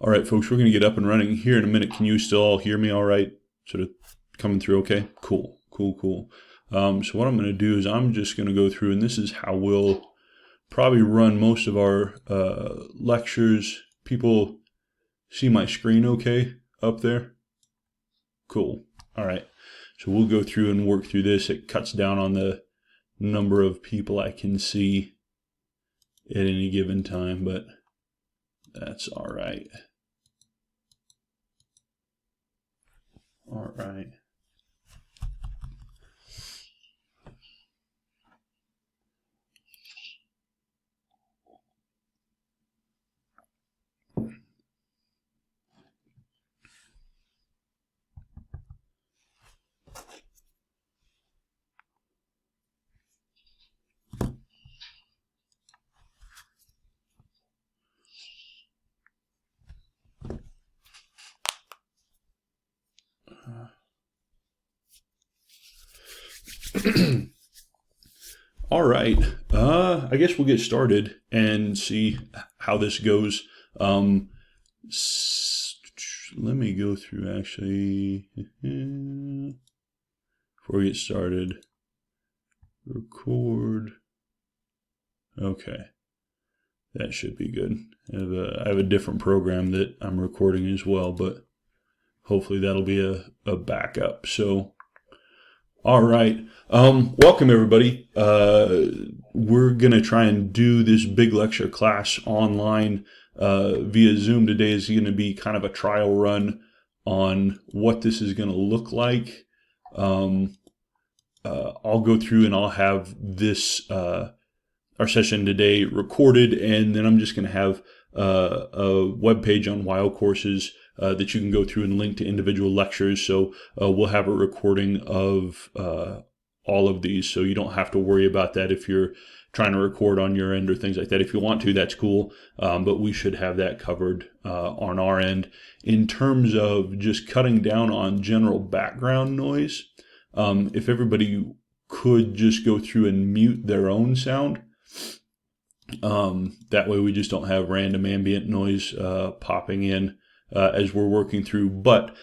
All right, folks, we're going to get up and running here in a minute. Can you still all hear me all right? Sort of coming through okay? Cool. So what I'm going to do is I'm just going to go through, and this is how we'll probably run most of our lectures. People see my screen okay up there? Cool. All right. So we'll go through and work through this. It cuts down on the number of people I can see at any given time, but that's all right. All right. All right. I guess we'll get started and see how this goes. Let me go through actually before we get started. Record. Okay. That should be good. I have a different program that I'm recording as well, but hopefully that'll be a backup. So, all right. Welcome everybody. We're going to try and do this big lecture class online via Zoom. Today is going to be kind of a trial run on what this is going to look like. I'll go through and I'll have this our session today recorded, and then I'm just going to have a web page on Wild Courses that you can go through and link to individual lectures. So we'll have a recording of all of these, so you don't have to worry about that if you're trying to record on your end or things like that. If you want to, that's cool, but we should have that covered on our end. In terms of just cutting down on general background noise, if everybody could just go through and mute their own sound, that way we just don't have random ambient noise popping in as we're working through. But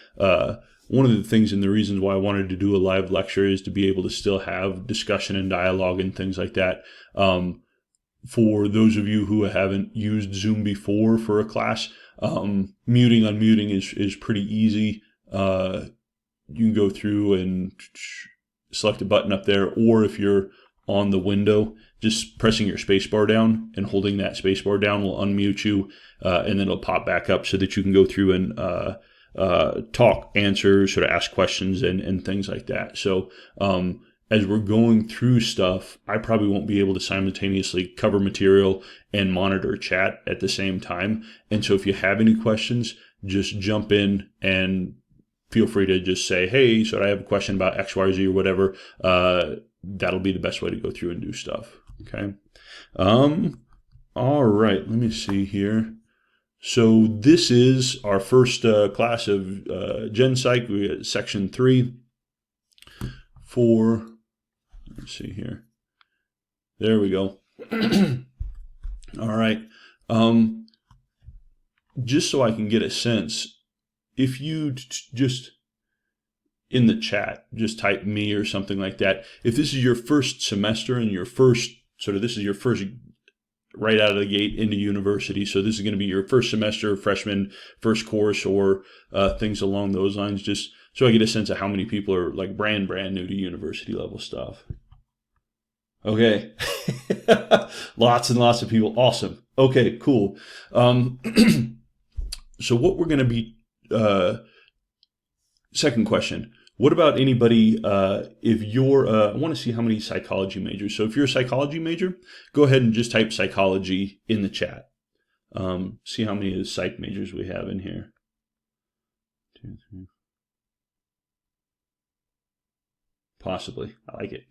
one of the things and the reasons why I wanted to do a live lecture is to be able to still have discussion and dialogue and things like that. For those of you who haven't used Zoom before for a class, muting, unmuting is pretty easy. You can go through and select a button up there, or if you're on the window, just pressing your spacebar down and holding that spacebar down will unmute you, and then it'll pop back up so that you can go through and talk, answer, sort of ask questions and things like that. So as we're going through stuff, I probably won't be able to simultaneously cover material and monitor chat at the same time. And so if you have any questions, just jump in and feel free to just say, hey, so I have a question about X, Y, Z or whatever. That'll be the best way to go through and do stuff. Okay. All right. Let me see here. So this is our first class of Gen Psych. We got section 3 for, let's see here. There we go. All right. Just so I can get a sense, if you just in the chat, just type me or something like that. If this is your first semester and this is your first right out of the gate into university, so this is going to be your first semester, freshman, first course, or things along those lines, just so I get a sense of how many people are like brand new to university level stuff. Okay. Lots and lots of people. Awesome. Okay, cool. So what we're going to be, second question. What about anybody, if you're, I want to see how many psychology majors. So if you're a psychology major, go ahead and just type psychology in the chat. See how many psych majors we have in here. 2, 3. Possibly. I like it.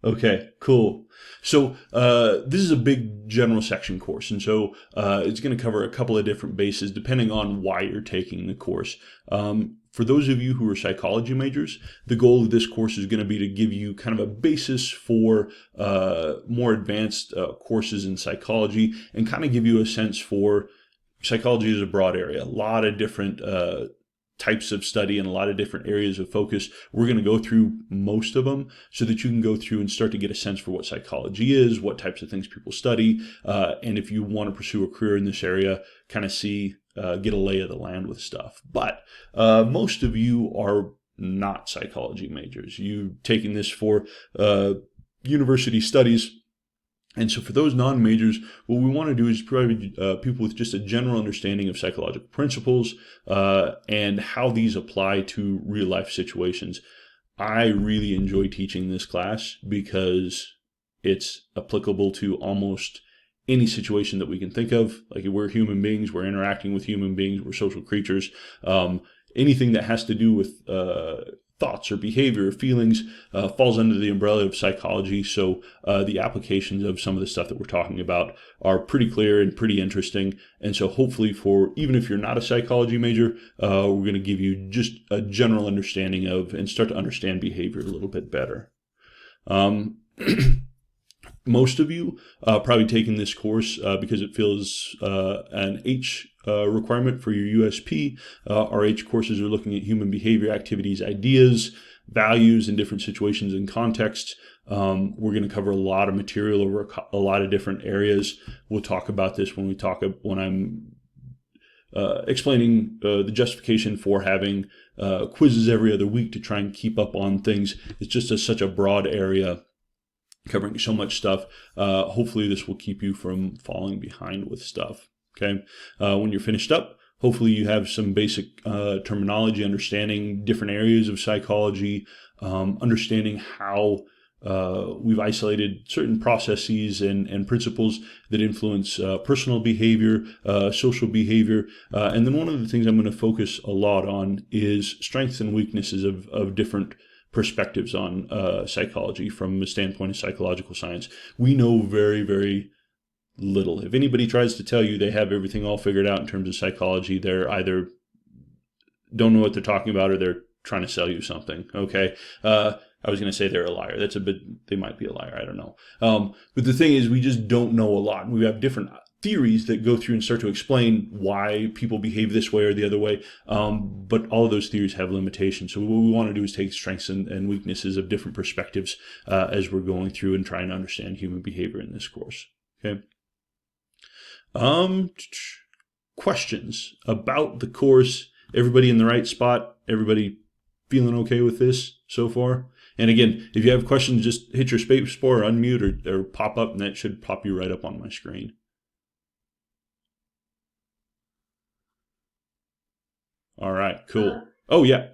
Okay, cool. So this is a big general section course, and so it's going to cover a couple of different bases depending on why you're taking the course. For those of you who are psychology majors, the goal of this course is going to be to give you kind of a basis for more advanced courses in psychology and kind of give you a sense for psychology is a broad area, a lot of different types of study and a lot of different areas of focus. We're going to go through most of them so that you can go through and start to get a sense for what psychology is, what types of things people study, and if you want to pursue a career in this area, kind of get a lay of the land with stuff. But most of you are not psychology majors. You've taken this for university studies. And so for those non-majors, what we want to do is provide people with just a general understanding of psychological principles and how these apply to real-life situations. I really enjoy teaching this class because it's applicable to almost any situation that we can think of. Like, we're human beings, we're interacting with human beings, we're social creatures. Anything that has to do with thoughts or behavior or feelings falls under the umbrella of psychology. So the applications of some of the stuff that we're talking about are pretty clear and pretty interesting. And so hopefully, even if you're not a psychology major, we're going to give you just a general understanding of and start to understand behavior a little bit better. Most of you probably taking this course because it fills an H requirement for your USP. Our H courses are looking at human behavior, activities, ideas, values in different situations and contexts. We're going to cover a lot of material over a lot of different areas. We'll talk about this when I'm explaining the justification for having quizzes every other week to try and keep up on things. It's just such a broad area, covering so much stuff. Hopefully this will keep you from falling behind with stuff. Okay. When you're finished up, hopefully you have some basic terminology, understanding different areas of psychology, understanding how we've isolated certain processes and principles that influence personal behavior, social behavior. And then one of the things I'm going to focus a lot on is strengths and weaknesses of different perspectives on psychology from the standpoint of psychological science. We know very, very little. If anybody tries to tell you they have everything all figured out in terms of psychology, they're either don't know what they're talking about or they're trying to sell you something. Okay. I was going to say they're a liar. They might be a liar. I don't know. But the thing is, we just don't know a lot. We have different theories that go through and start to explain why people behave this way or the other way. But all of those theories have limitations. So what we want to do is take strengths and weaknesses of different perspectives as we're going through and trying to understand human behavior in this course. Okay. Questions about the course? Everybody in the right spot? Everybody feeling okay with this so far? And again, if you have questions, just hit your space bar, unmute, or pop up, and that should pop you right up on my screen. All right, cool. Oh, yeah.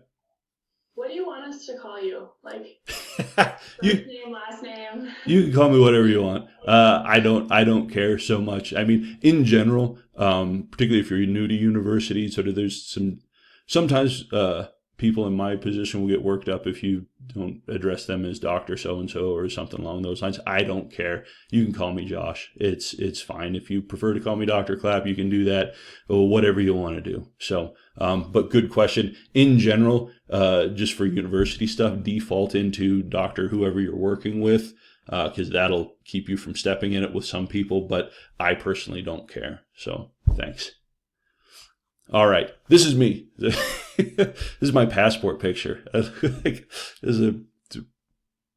What do you want us to call you? Like, first name, last name? You can call me whatever you want. I don't care so much. I mean, in general, particularly if you're new to university, sort of there's sometimes people in my position will get worked up if you don't address them as Dr. So-and-so or something along those lines. I don't care. You can call me Josh. It's fine. If you prefer to call me Dr. Clapp, you can do that, or whatever you want to do. So, but good question. In general, just for university stuff, default into Dr. whoever you're working with, because that'll keep you from stepping in it with some people, but I personally don't care. So, thanks. All right, this is me. This is my passport picture. This is a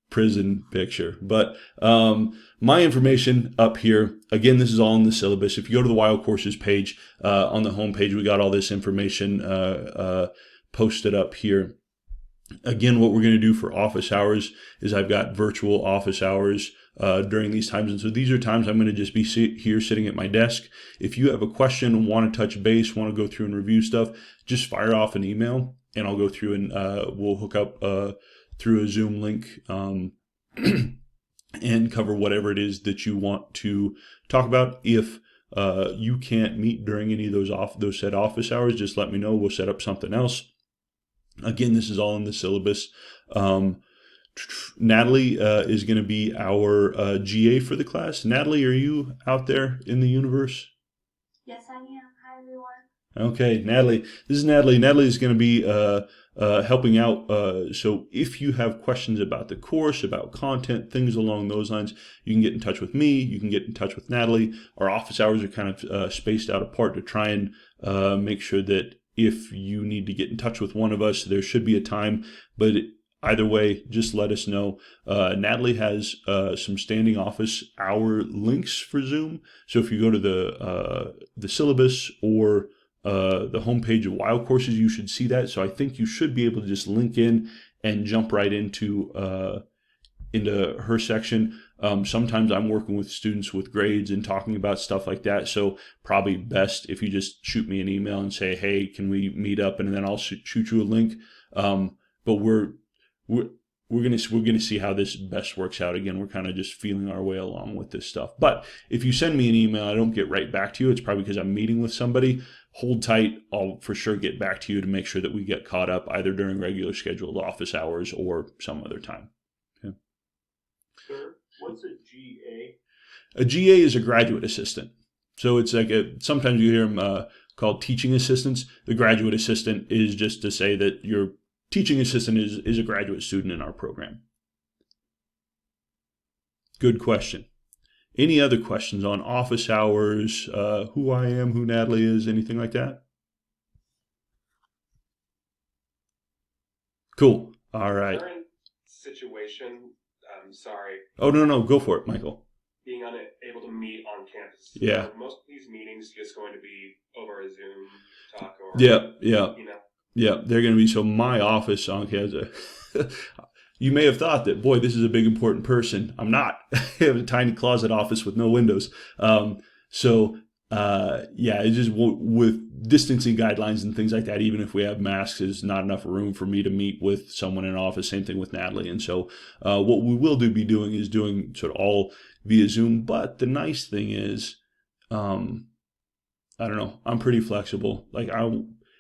prison picture. But my information up here, again, this is all in the syllabus. If you go to the Wild Courses page, on the home page, we got all this information posted up here. Again, what we're going to do for office hours is I've got virtual office hours during these times. And so these are times I'm going to just be here sitting at my desk. If you have a question, want to touch base, want to go through and review stuff, just fire off an email and I'll go through and we'll hook up through a Zoom link and cover whatever it is that you want to talk about. If you can't meet during any of those set office hours, just let me know. We'll set up something else. Again, this is all in the syllabus. Natalie is going to be our GA for the class. Natalie, are you out there in the universe? Yes, I am. Hi, everyone. Okay, Natalie. This is Natalie. Natalie is going to be helping out. So if you have questions about the course, about content, things along those lines, you can get in touch with me. You can get in touch with Natalie. Our office hours are kind of spaced out apart to try and make sure that if you need to get in touch with one of us, there should be a time. But either way, just let us know. Natalie has some standing office hour links for Zoom. So if you go to the syllabus or the homepage of Wild Courses, you should see that. So I think you should be able to just link in and jump right into her section. Sometimes I'm working with students with grades and talking about stuff like that. So probably best if you just shoot me an email and say, hey, can we meet up? And then I'll shoot you a link. But we're gonna see how this best works out. Again, we're kind of just feeling our way along with this stuff. But if you send me an email, I don't get right back to you. It's probably because I'm meeting with somebody. Hold tight. I'll for sure get back to you to make sure that we get caught up either during regular scheduled office hours or some other time. Okay. Sir, what's a GA? A GA is a graduate assistant. So it's like sometimes you hear them called teaching assistants. The graduate assistant is just to say that your teaching assistant is a graduate student in our program. Good question. Any other questions on office hours, who I am, who Natalie is, anything like that? Cool. All right. Current situation, I'm sorry. Oh, no, go for it, Michael. Being unable to meet on campus. Yeah. Are most of these meetings just going to be over a Zoom talk or, Yeah. you know? Yeah, they're going to be. So my office on campus, you may have thought that, boy, this is a big, important person. I'm not. I have a tiny closet office with no windows. It's just with distancing guidelines and things like that, even if we have masks, is not enough room for me to meet with someone in an office. Same thing with Natalie. And so what we will be doing is doing sort of all via Zoom. But the nice thing is, I don't know, I'm pretty flexible.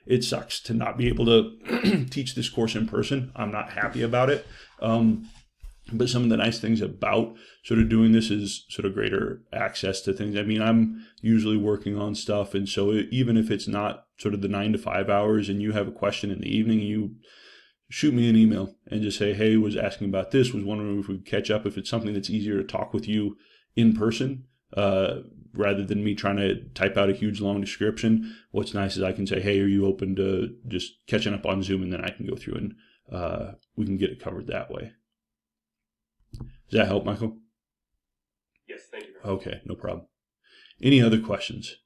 It sucks to not be able to teach this course in person. I'm not happy about it. But some of the nice things about sort of doing this is sort of greater access to things. I mean, I'm usually working on stuff. And so even if it's not sort of the 9 to 5 hours and you have a question in the evening, you shoot me an email and just say, hey, was asking about this, was wondering if we could catch up. If it's something that's easier to talk with you in person, rather than me trying to type out a huge long description, what's nice is I can say, hey, are you open to just catching up on Zoom? And then I can go through and we can get it covered that way. Does that help, Michael? Yes, thank you. Okay, no problem. Any other questions?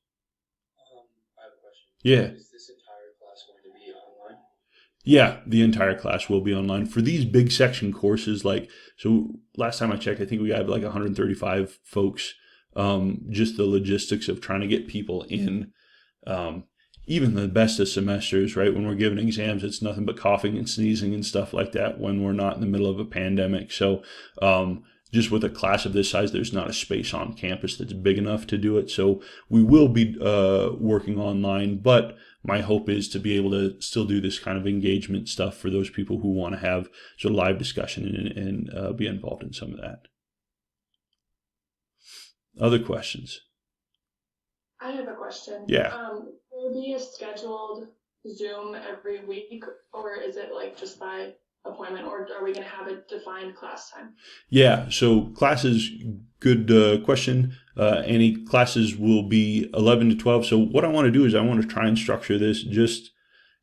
I have a question. Yeah. Is this entire class going to be online? Yeah, the entire class will be online. For these big section courses, so last time I checked, I think we have 135 folks. Just the logistics of trying to get people in, even the best of semesters, right? When we're giving exams, it's nothing but coughing and sneezing and stuff like that when we're not in the middle of a pandemic. So just with a class of this size, there's not a space on campus that's big enough to do it. So we will be working online, but my hope is to be able to still do this kind of engagement stuff for those people who want to have sort of live discussion and be involved in some of that. Other questions? I have a question. Yeah. Will it be a scheduled Zoom every week, or is it just by appointment, or are we going to have a defined class time? Yeah, so classes, good question. Any classes will be 11 to 12. So what I want to do is I want to try and structure this just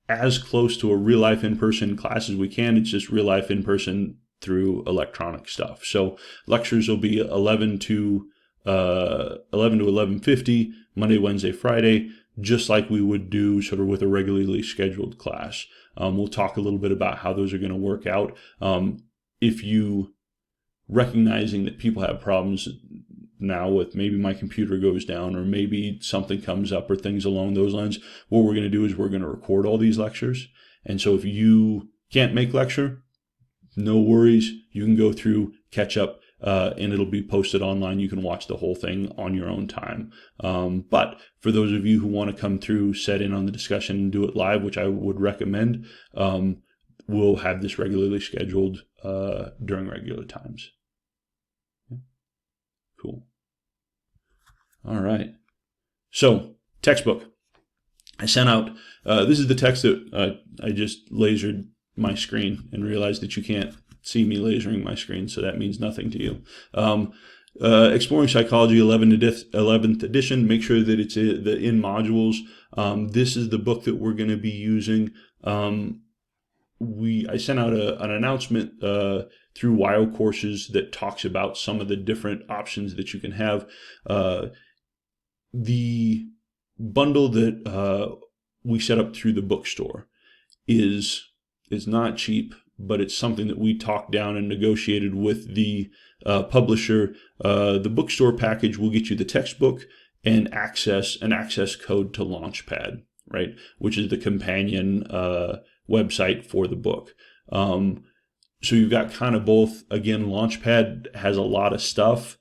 as close to a real life in-person class as we can. It's just real life in-person through electronic stuff. So lectures will be 11 to 11:50, Monday, Wednesday, Friday, just like we would do sort of with a regularly scheduled class. We'll talk a little bit about how those are going to work out. If you recognizing that people have problems now with maybe my computer goes down or maybe something comes up or things along those lines, what we're going to do is we're going to record all these lectures. And so if you can't make lecture, no worries. You can go through, catch up, and it'll be posted online. You can watch the whole thing on your own time. But for those of you who want to come through, set in on the discussion and do it live, which I would recommend, we'll have this regularly scheduled during regular times. Yeah. Cool. All right. So, textbook. I sent out, this is the text that I just lasered my screen and realize that you can't see me lasering my screen, so that means nothing to you. Exploring Psychology 11th edition. Make sure that it's in modules. This is the book that we're going to be using. I sent out an announcement through WIO courses that talks about some of the different options that you can have. The bundle that we set up through the bookstore is not cheap, but it's something that we talked down and negotiated with the publisher. The bookstore package will get you the textbook and an access code to Launchpad, right, which is the companion website for the book. So you've got kind of both. Again, Launchpad has a lot of stuff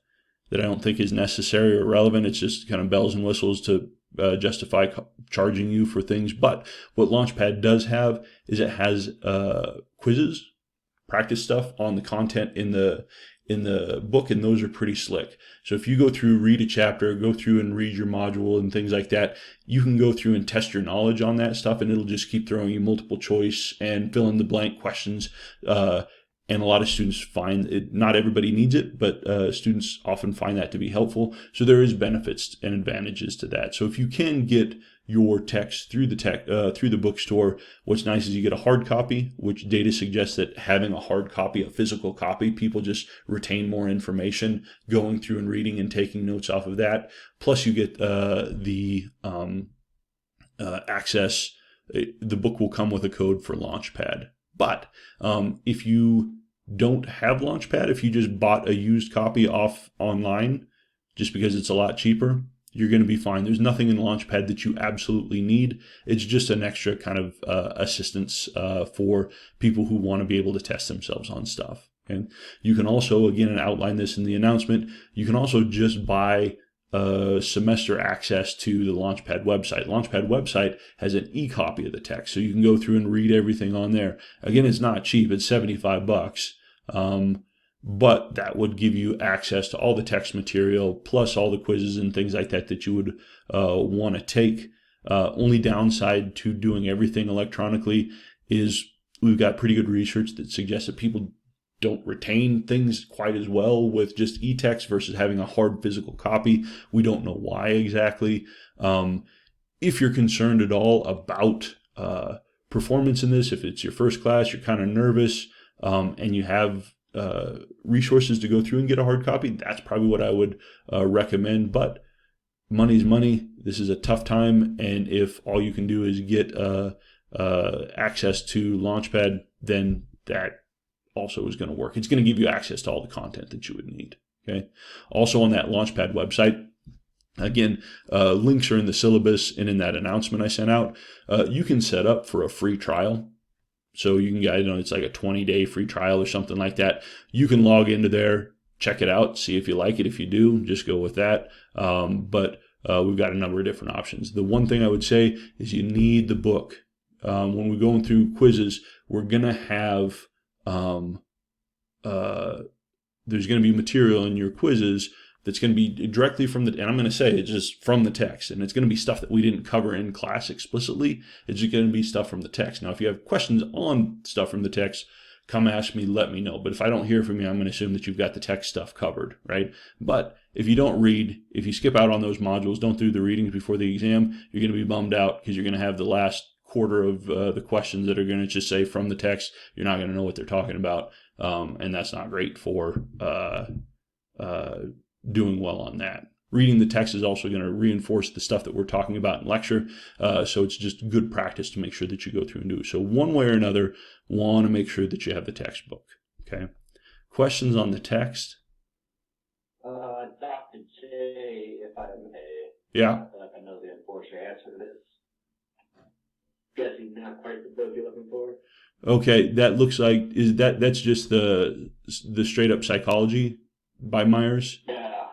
that I don't think is necessary or relevant. It's just kind of bells and whistles to justify charging you for things. But what Launchpad does have is it has quizzes, practice stuff on the content in the book, and those are pretty slick. So if you go through, read a chapter, go through and read your module and things like that, you can go through and test your knowledge on that stuff, and it'll just keep throwing you multiple choice and fill in the blank questions. And a lot of students find it, not everybody needs it, but students often find that to be helpful. So there is benefits and advantages to that. So if you can get your text through the bookstore, what's nice is you get a hard copy, which data suggests that having a hard copy, a physical copy, people just retain more information going through and reading and taking notes off of that. Plus you get the access. The book will come with a code for Launchpad. But if you don't have Launchpad, if you just bought a used copy off online, just because it's a lot cheaper, you're going to be fine. There's nothing in Launchpad that you absolutely need. It's just an extra kind of assistance for people who want to be able to test themselves on stuff. Okay? You can also, again, and outline this in the announcement, you can also just buy semester access to the Launchpad website. Launchpad website has an e-copy of the text, so you can go through and read everything on there. Again, it's not cheap. It's $75. But that would give you access to all the text material, plus all the quizzes and things like that that you would want to take. Only downside to doing everything electronically is we've got pretty good research that suggests that people don't retain things quite as well with just e-text versus having a hard physical copy. We don't know why exactly. If you're concerned at all about performance in this, if it's your first class, you're kind of nervous, and you have resources to go through and get a hard copy, that's probably what I would recommend. But money's money. This is a tough time, and if all you can do is get access to Launchpad, then that also is going to work. It's going to give you access to all the content that you would need. Okay. Also on that Launchpad website, again, links are in the syllabus and in that announcement I sent out. You can set up for a free trial. So you can get, it's like a 20-day free trial or something like that. You can log into there, check it out, see if you like it. If you do, just go with that. But we've got a number of different options. The one thing I would say is you need the book. When we're going through quizzes, we're going to have there's going to be material in your quizzes that's going to be directly from and I'm going to say it's just from the text, and it's going to be stuff that we didn't cover in class explicitly. It's just going to be stuff from the text. Now, if you have questions on stuff from the text, come ask me, let me know. But if I don't hear from you, I'm going to assume that you've got the text stuff covered, right? But if you don't read, if you skip out on those modules, don't do the readings before the exam, you're going to be bummed out because you're going to have the last quarter of the questions that are going to just say from the text. You're not going to know what they're talking about, and that's not great for doing well on that. Reading the text is also going to reinforce the stuff that we're talking about in lecture, so it's just good practice to make sure that you go through and do it. So one way or another, want to make sure that you have the textbook. Okay. Questions on the text? Dr. J, if I may. Yeah. I feel like I know the unfortunate answer to this. Guessing not quite the book you're looking for. Okay, that looks like that's just the straight up psychology by Myers. Yeah,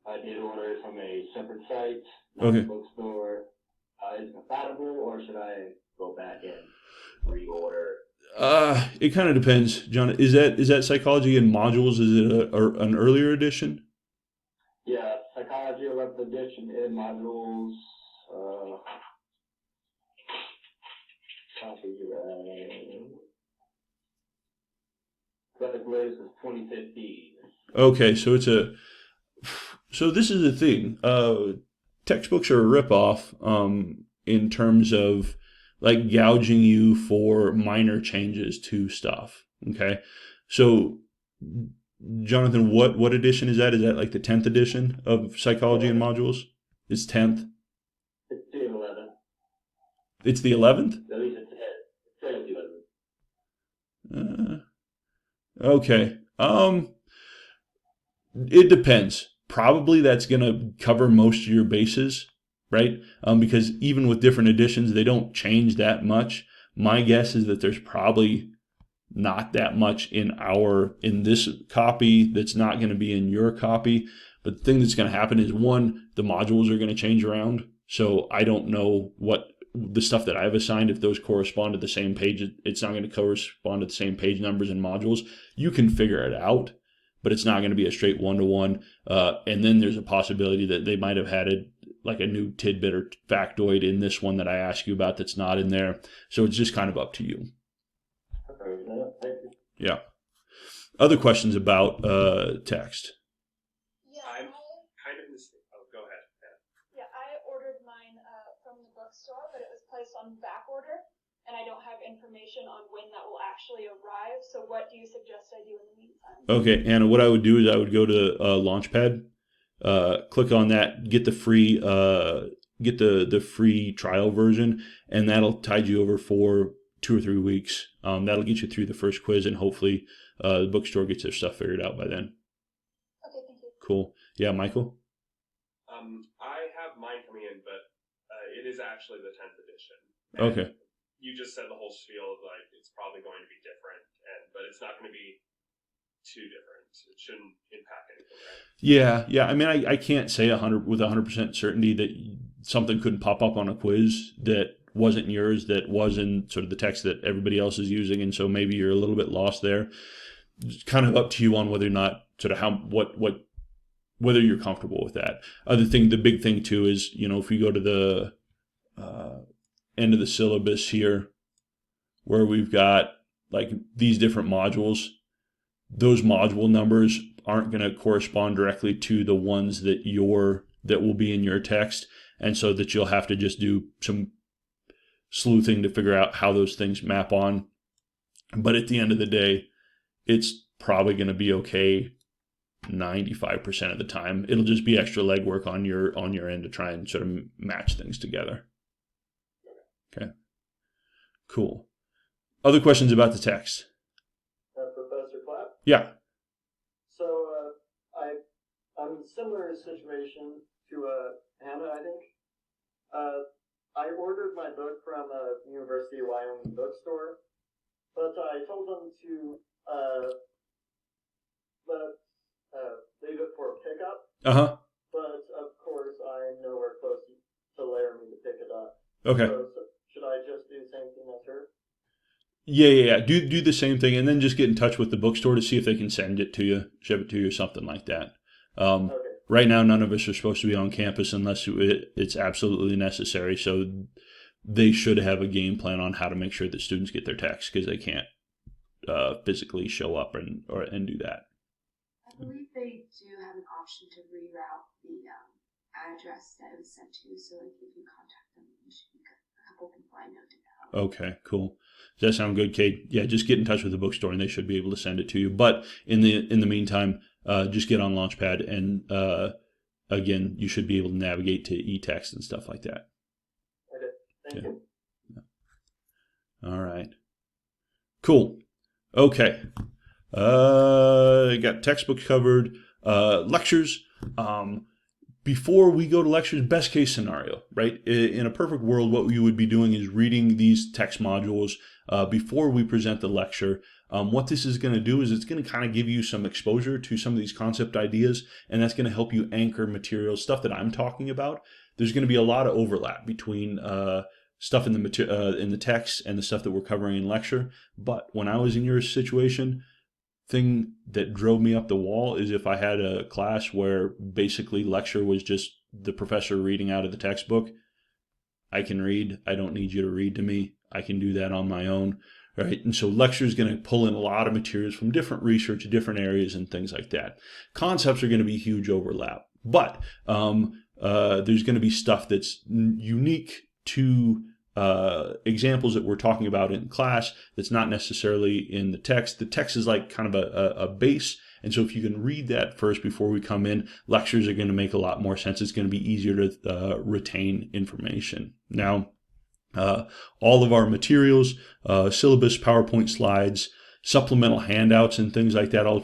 I did order it from a separate site, not Okay. a bookstore. Is it compatible, or should I go back and reorder? It kind of depends, John. Is that psychology in modules? Is it an earlier edition? Yeah, Psychology 11th edition in modules. Copyright. But the latest is 2015. Okay, so this is the thing. Textbooks are a ripoff in terms of like gouging you for minor changes to stuff. Okay, so Jonathan, what edition is that? Is that like the 10th edition of Psychology and Modules? It's 10th. It's the 11th. It's the 11th. At least it says the 11th. Okay. It depends. Probably that's going to cover most of your bases, right? Because even with different editions, they don't change that much. My guess is that there's probably not that much in this copy that's not going to be in your copy. But the thing that's going to happen is, one, the modules are going to change around. So I don't know what the stuff that I've assigned, if those correspond to the same page, it's not going to correspond to the same page numbers and modules. You can figure it out, but it's not going to be a straight one-to-one. And then there's a possibility that they might have had like a new tidbit or factoid in this one that I asked you about that's not in there. So it's just kind of up to you. Yeah. Other questions about text? Yeah, I'm kind of mistaken. Oh, go ahead. yeah, I ordered mine from the bookstore, but it was placed on back order, and I don't have information on when that will actually arrive. So what do you suggest I do in the meantime? Okay, Anna, what I would do is I would go to Launchpad, click on that, get the free the free trial version, and that'll tide you over for 2 or 3 weeks. That'll get you through the first quiz, and hopefully the bookstore gets their stuff figured out by then. Okay, thank you. Cool. Yeah, Michael? I have mine coming in, but it is actually the 10th edition. Okay. You just said the whole spiel of like it's probably going to be different, but it's not going to be too different. It shouldn't impact anything, right? Yeah. I mean, I can't say 100% certainty that something couldn't pop up on a quiz that wasn't yours, that was in sort of the text that everybody else is using, and so maybe you're a little bit lost there. It's kind of up to you on whether or not sort of whether you're comfortable with that. The big thing too is, if you go to the end of the syllabus here, where we've got like these different modules, those module numbers aren't going to correspond directly to the ones that will be in your text, and so that you'll have to just do some sleuthing to figure out how those things map on. But at the end of the day, it's probably going to be okay 95% of the time. It'll just be extra legwork on your end to try and sort of match things together. Okay. Cool. Other questions about the text? Professor Clapp? Yeah. So I'm in a similar situation to Hannah, I think. I ordered my book from a University of Wyoming bookstore, but I told them to leave it for pickup. Uh-huh. But of course, I'm nowhere close to Laramie to pick it up. Okay. So should I just do the same thing as her? Yeah. Do the same thing, and then just get in touch with the bookstore to see if they can send it to you, ship it to you, something like that. Okay. Right now, none of us are supposed to be on campus unless it's absolutely necessary. So they should have a game plan on how to make sure that students get their text, because they can't physically show up and do that. I believe they do have an option to reroute the address that it was sent to, so like if you contact them, you should be good. A couple people I know did that. Okay, cool. Does that sound good, Kate? Yeah, just get in touch with the bookstore and they should be able to send it to you. But in the meantime, just get on Launchpad, and again, you should be able to navigate to e-text and stuff like that. Okay. Thank you. All right. Cool. Okay. Got textbooks covered. Lectures. Before we go to lectures, best case scenario, right? In a perfect world, what we would be doing is reading these text modules before we present the lecture. What this is going to do is it's going to kind of give you some exposure to some of these concept ideas, and that's going to help you anchor material, stuff that I'm talking about. There's going to be a lot of overlap between stuff in the text and the stuff that we're covering in lecture. But when I was in your situation, thing that drove me up the wall is if I had a class where basically lecture was just the professor reading out of the textbook. I can read. I don't need you to read to me. I can do that on my own. right? And so lecture is going to pull in a lot of materials from different research, different areas, and things like that. Concepts are going to be huge overlap, but there's going to be stuff that's unique to examples that we're talking about in class that's not necessarily in the text. The text is like kind of a base. And so if you can read that first before we come in, lectures are going to make a lot more sense. It's going to be easier to retain information. Now, all of our materials, syllabus, PowerPoint slides, supplemental handouts and things like that. I'll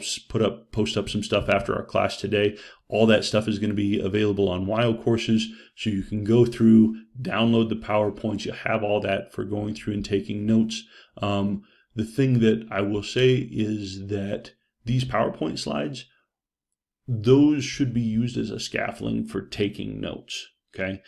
post up some stuff after our class today. All that stuff is going to be available on WIO courses, so you can go through, download the PowerPoints. You have all that for going through and taking notes. The thing that I will say is that these PowerPoint slides, those should be used as a scaffolding for taking notes. Okay.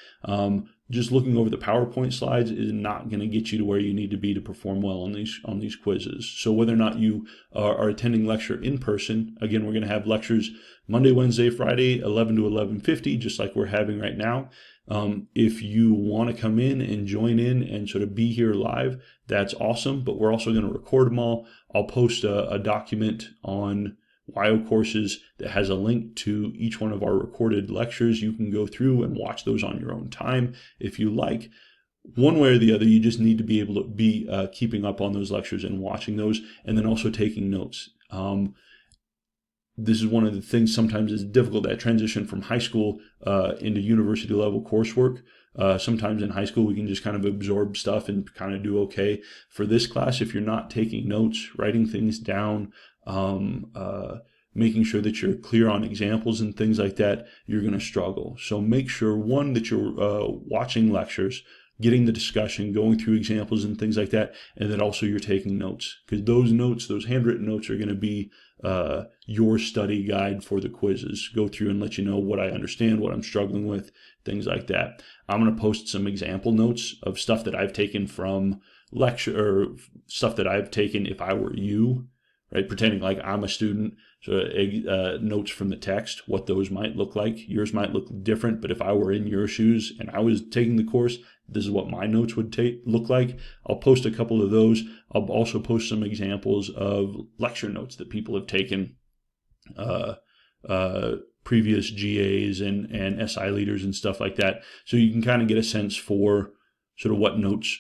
Just looking over the PowerPoint slides is not going to get you to where you need to be to perform well on these quizzes. So whether or not you are attending lecture in person, again, we're going to have lectures Monday, Wednesday, Friday, 11 to 11:50, just like we're having right now. If you want to come in and join in and sort of be here live, that's awesome. But we're also going to record them all. I'll post a document on WIO courses that has a link to each one of our recorded lectures. You can go through and watch those on your own time if you like. One way or the other, you just need to be able to be keeping up on those lectures and watching those, and then also taking notes. This is one of the things sometimes is difficult, that transition from high school into university level coursework. Sometimes in high school, we can just kind of absorb stuff and kind of do okay. For this class, if you're not taking notes, writing things down, making sure that you're clear on examples and things like that, you're going to struggle. So make sure, one, that you're watching lectures, getting the discussion, going through examples and things like that, and that also you're taking notes, because those notes, those handwritten notes, are going to be your study guide for the quizzes. Go through and let you know what I understand, what I'm struggling with, things like that. I'm going to post some example notes of stuff that I've taken from lecture, or stuff that I've taken if I were you, right? Pretending like I'm a student. So notes from the text, what those might look like. Yours might look different, but if I were in your shoes and I was taking the course, this is what my notes would look like. I'll post a couple of those. I'll also post some examples of lecture notes that people have taken, previous GAs and SI leaders and stuff like that. So you can kind of get a sense for sort of what notes,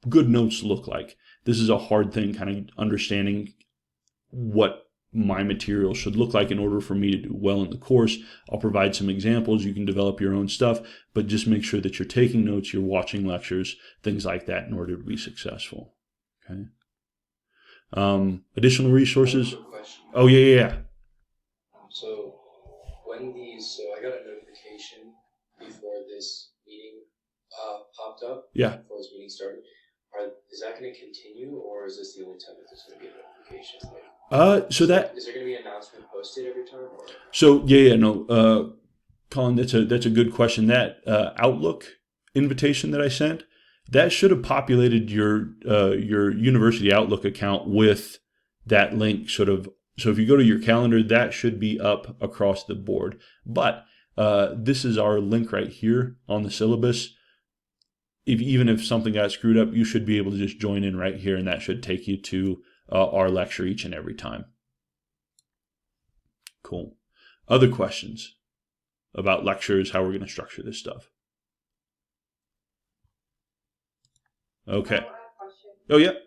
good notes look like. This is a hard thing, kind of understanding what my material should look like in order for me to do well in the course. I'll provide some examples. You can develop your own stuff, but just make sure that you're taking notes, you're watching lectures, things like that in order to be successful. Okay. Additional resources. Quick question. Oh, yeah. So so I got a notification before this meeting popped up. Yeah. Before this meeting started. Is that going to continue, or is this the only time that there's going to be a notification? So that is there going to be an announcement posted every time? Or? So Colin, that's a good question. That Outlook invitation that I sent, that should have populated your university Outlook account with that link. Sort of. So if you go to your calendar, that should be up across the board. But this is our link right here on the syllabus. Even if something got screwed up, you should be able to just join in right here, and that should take you to our lecture each and every time. Cool. Other questions about lectures, how we're going to structure this stuff? Okay. I have a question. Oh, yeah.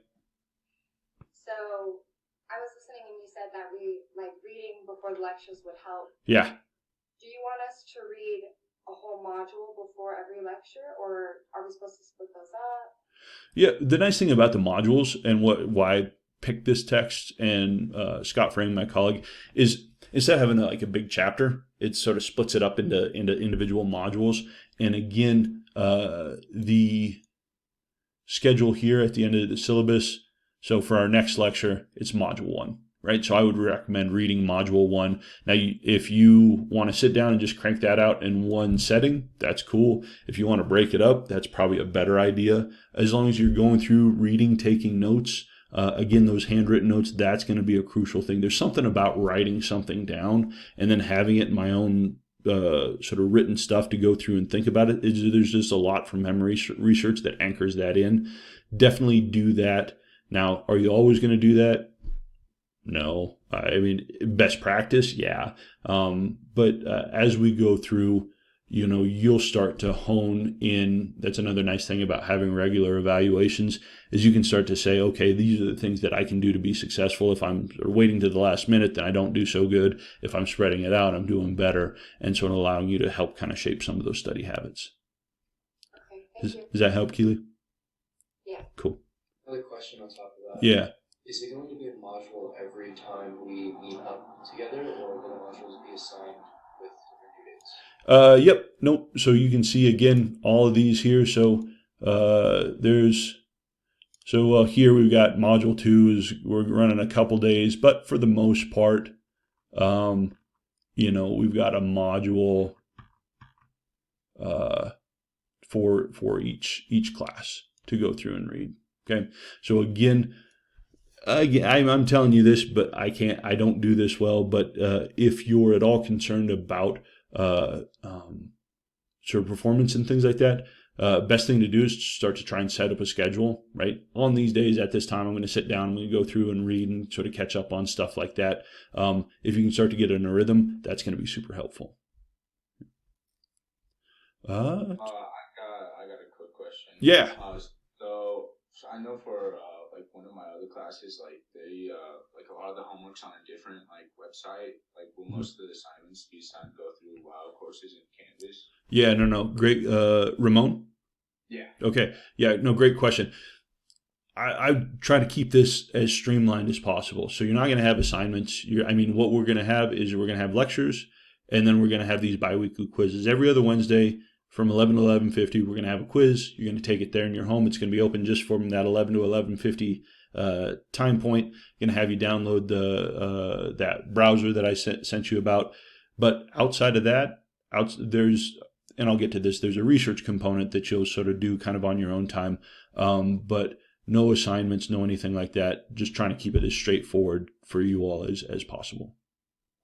So I was listening and you said that reading before the lectures would help. Yeah. Do you want us to read a whole module before every lecture, or are we supposed to split those up? Yeah, the nice thing about the modules and why I picked this text, and Scott Frame, my colleague, is instead of having a big chapter, it sort of splits it up into individual modules. And again, the schedule here at the end of the syllabus, so for our next lecture, it's module 1. Right, so I would recommend reading module 1. Now, if you want to sit down and just crank that out in one setting, that's cool. If you want to break it up, that's probably a better idea. As long as you're going through reading, taking notes, again, those handwritten notes, that's going to be a crucial thing. There's something about writing something down and then having it in my own sort of written stuff to go through and think about it. There's just a lot from memory research that anchors that in. Definitely do that. Now, are you always going to do that? No. I mean, best practice, yeah. But as we go through, you'll start to hone in. That's another nice thing about having regular evaluations is you can start to say, okay, these are the things that I can do to be successful. If I'm waiting to the last minute, then I don't do so good. If I'm spreading it out, I'm doing better. And so allowing you to help kind of shape some of those study habits. Okay, thank you. Does that help, Keely? Yeah. Cool. Another question on top of that. Yeah. Is it going to be a module every time we meet up together, or will the modules be assigned with different due dates? Yep. Nope. So you can see again all of these here. So here we've got module 2 is we're running a couple days, but for the most part, we've got a module for each class to go through and read. Okay. So again, I'm telling you this, but I don't do this well. But if you're at all concerned about sort of performance and things like that, best thing to do is start to try and set up a schedule, right? On these days at this time, I'm going to sit down, I'm going to go through and read and sort of catch up on stuff like that. If you can start to get in a rhythm, that's going to be super helpful. I got a quick question. Yeah. So I know for like one of my other classes, like they like a lot of the homework's on a different like website. Like will most of the assignments be assigned go through Wild Courses and Canvas? Yeah, no. Great. Ramon? Yeah. Okay. Yeah, no, great question. I try to keep this as streamlined as possible. So you're not going to have assignments. What we're going to have is we're going to have lectures, and then we're going to have these biweekly quizzes. Every other Wednesday from 11 to 11:50, we're going to have a quiz. You're going to take it there in your home. It's going to be open just from that 11 to 11:50 time point. Going to have you download that browser that I sent you about. But outside of that, and I'll get to this, there's a research component that you'll sort of do kind of on your own time. But no assignments, no anything like that. Just trying to keep it as straightforward for you all as possible.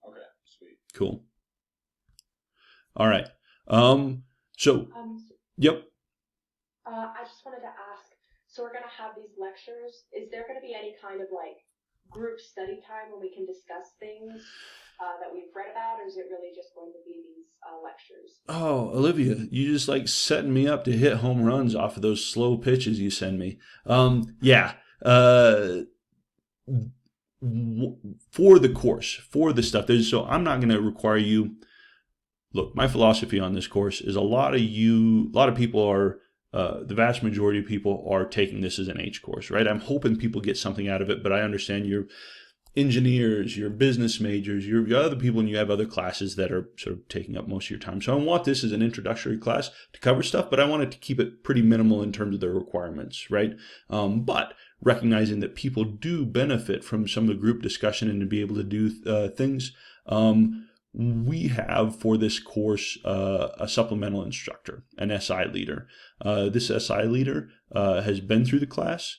Okay, sweet. Cool. All right. Yep. I just wanted to ask, so we're going to have these lectures. Is there going to be any kind of like group study time when we can discuss things that we've read about, or is it really just going to be these lectures? Oh, Olivia, you just like setting me up to hit home runs off of those slow pitches you send me. Yeah. For the course, for the stuff. So I'm not going to require you. Look, my philosophy on this course is a lot of people are, the vast majority of people are taking this as an H course, right? I'm hoping people get something out of it, but I understand you're engineers, your business majors, your other people, and you have other classes that are sort of taking up most of your time. So I want this as an introductory class to cover stuff, but I wanted to keep it pretty minimal in terms of the requirements, right? But recognizing that people do benefit from some of the group discussion and to be able to do things. We have for this course a supplemental instructor, an SI leader. This SI leader has been through the class.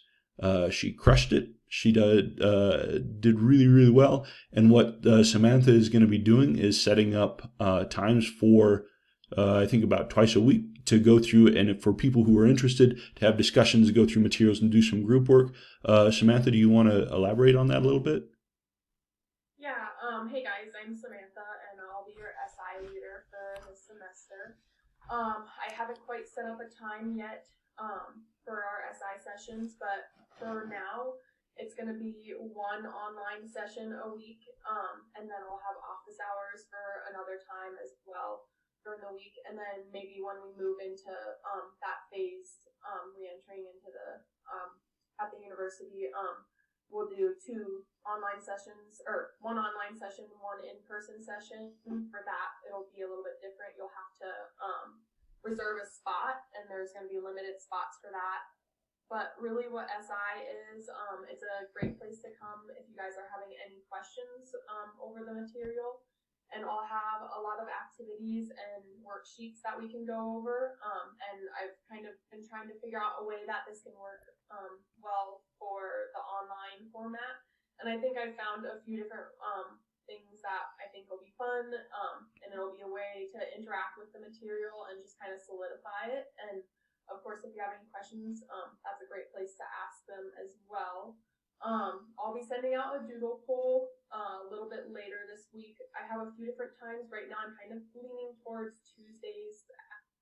She crushed it. She did really, really well. And what Samantha is going to be doing is setting up times for, I think, about twice a week to go through, and for people who are interested to have discussions, go through materials and do some group work. Samantha, do you want to elaborate on that a little bit? Yeah. Hey guys, I'm Samantha, and I'll be your SI leader for this semester. I haven't quite set up a time yet for our SI sessions, but for now, it's going to be one online session a week, and then I'll have office hours for another time as well during the week, and then maybe when we move into that phase, re-entering into the at the university, we'll do two online sessions, or one online session, one in-person session. For that, it'll be a little bit different. You'll have to reserve a spot, and there's going to be limited spots for that. But really what SI is, it's a great place to come if you guys are having any questions over the material. And I'll have a lot of activities and worksheets that we can go over. And I've kind of been trying to figure out a way that this can work well for the online format. And I think I found a few different things that I think will be fun. And it'll be a way to interact with the material and just kind of solidify it. And of course, if you have any questions, that's a great place to ask them as well. I'll be sending out a doodle poll a little bit later this week. I have a few different times. Right now I'm kind of leaning towards Tuesdays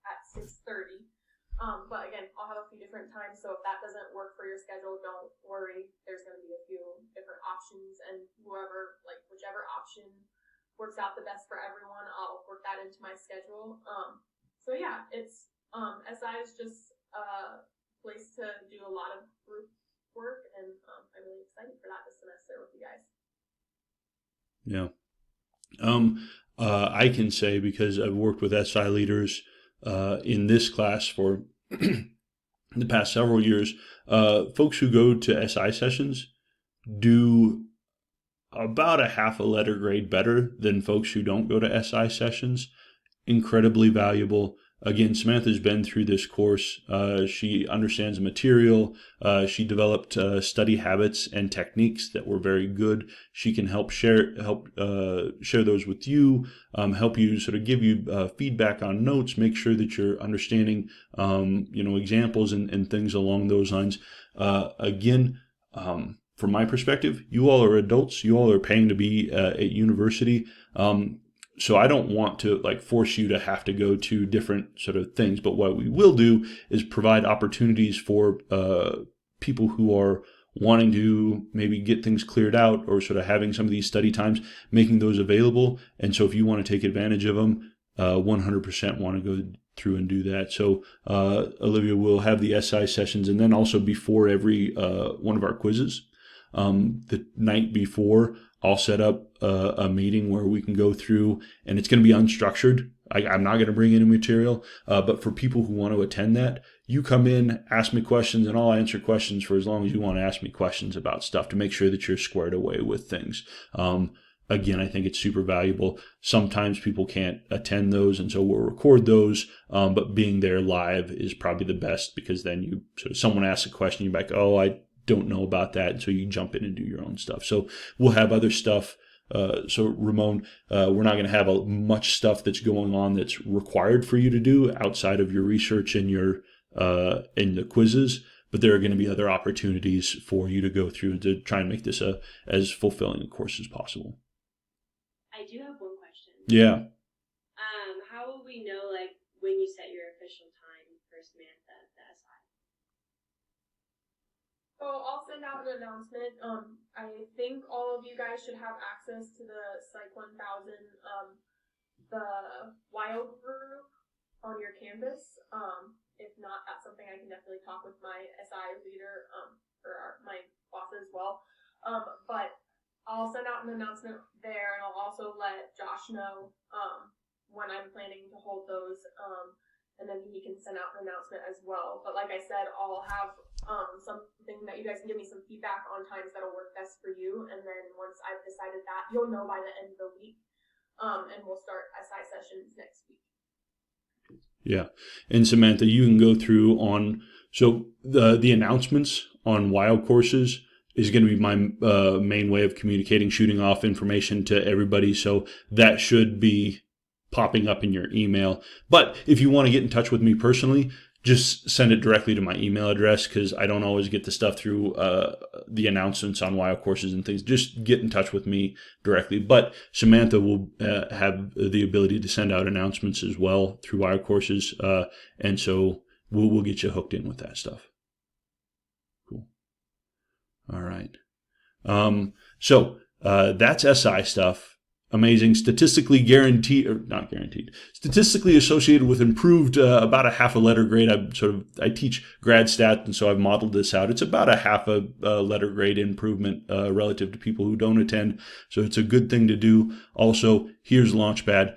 at 6:30. But again, I'll have a few different times, so if that doesn't work for your schedule, don't worry. There's going to be a few different options, and whichever option works out the best for everyone, I'll work that into my schedule. So yeah, it's SI is just a place to do a lot of group work, and I'm really excited for that this semester with you guys. Yeah. I can say, because I've worked with SI leaders in this class for the past several years, folks who go to SI sessions do about a half a letter grade better than folks who don't go to SI sessions. Incredibly valuable. Again, Samantha's been through this course. She understands the material. She developed study habits and techniques that were very good. She can help share those with you, help you sort of give you feedback on notes, make sure that you're understanding, examples and things along those lines. Again, from my perspective, you all are adults. You all are paying to be at university. So I don't want to force you to have to go to different sort of things, but what we will do is provide opportunities for people who are wanting to maybe get things cleared out, or sort of having some of these study times, making those available. And so if you want to take advantage of them, 100% want to go through and do that. So Olivia will have the SI sessions, and then also before every one of our quizzes, the night before, I'll set up a meeting where we can go through, and it's going to be unstructured. I'm not going to bring any material, but for people who want to attend that, you come in, ask me questions, and I'll answer questions for as long as you want to ask me questions about stuff to make sure that you're squared away with things. Again, I think it's super valuable. Sometimes people can't attend those, and so we'll record those, but being there live is probably the best, because then someone asks a question, you're like, oh, I don't know about that, and so you jump in and do your own stuff. So we'll have other stuff. So Ramon, we're not going to have much stuff that's going on that's required for you to do outside of your research and your in the quizzes, but there are going to be other opportunities for you to go through to try and make this as fulfilling a course as possible. I do have one question. Yeah. How will we know when you set your official time for Samantha at the SI? So I'll send out an announcement. I think all of you guys should have access to the PSYC 1000, the WILD group on your campus. If not, that's something I can definitely talk with my SI leader, or my boss as well. But I'll send out an announcement there, and I'll also let Josh know when I'm planning to hold those. And then he can send out an announcement as well. But like I said, I'll have something that you guys can give me some feedback on times that'll work best for you. And then once I've decided that, you'll know by the end of the week. And we'll start SI sessions next week. Yeah. And Samantha, you can go through so the announcements on WILD courses is going to be my main way of communicating, shooting off information to everybody. So that should be popping up in your email. But if you want to get in touch with me personally, just send it directly to my email address, because I don't always get the stuff through the announcements on WILD courses and things. Just get in touch with me directly. But Samantha will have the ability to send out announcements as well through WILD courses. And so we'll get you hooked in with that stuff. Cool. All right. So that's SI stuff. Amazing, statistically guaranteed, or not guaranteed, statistically associated with improved about a half a letter grade. I teach grad stat, and so I've modeled this out. It's about a half a letter grade improvement relative to people who don't attend. So it's a good thing to do. Also, here's Launchpad.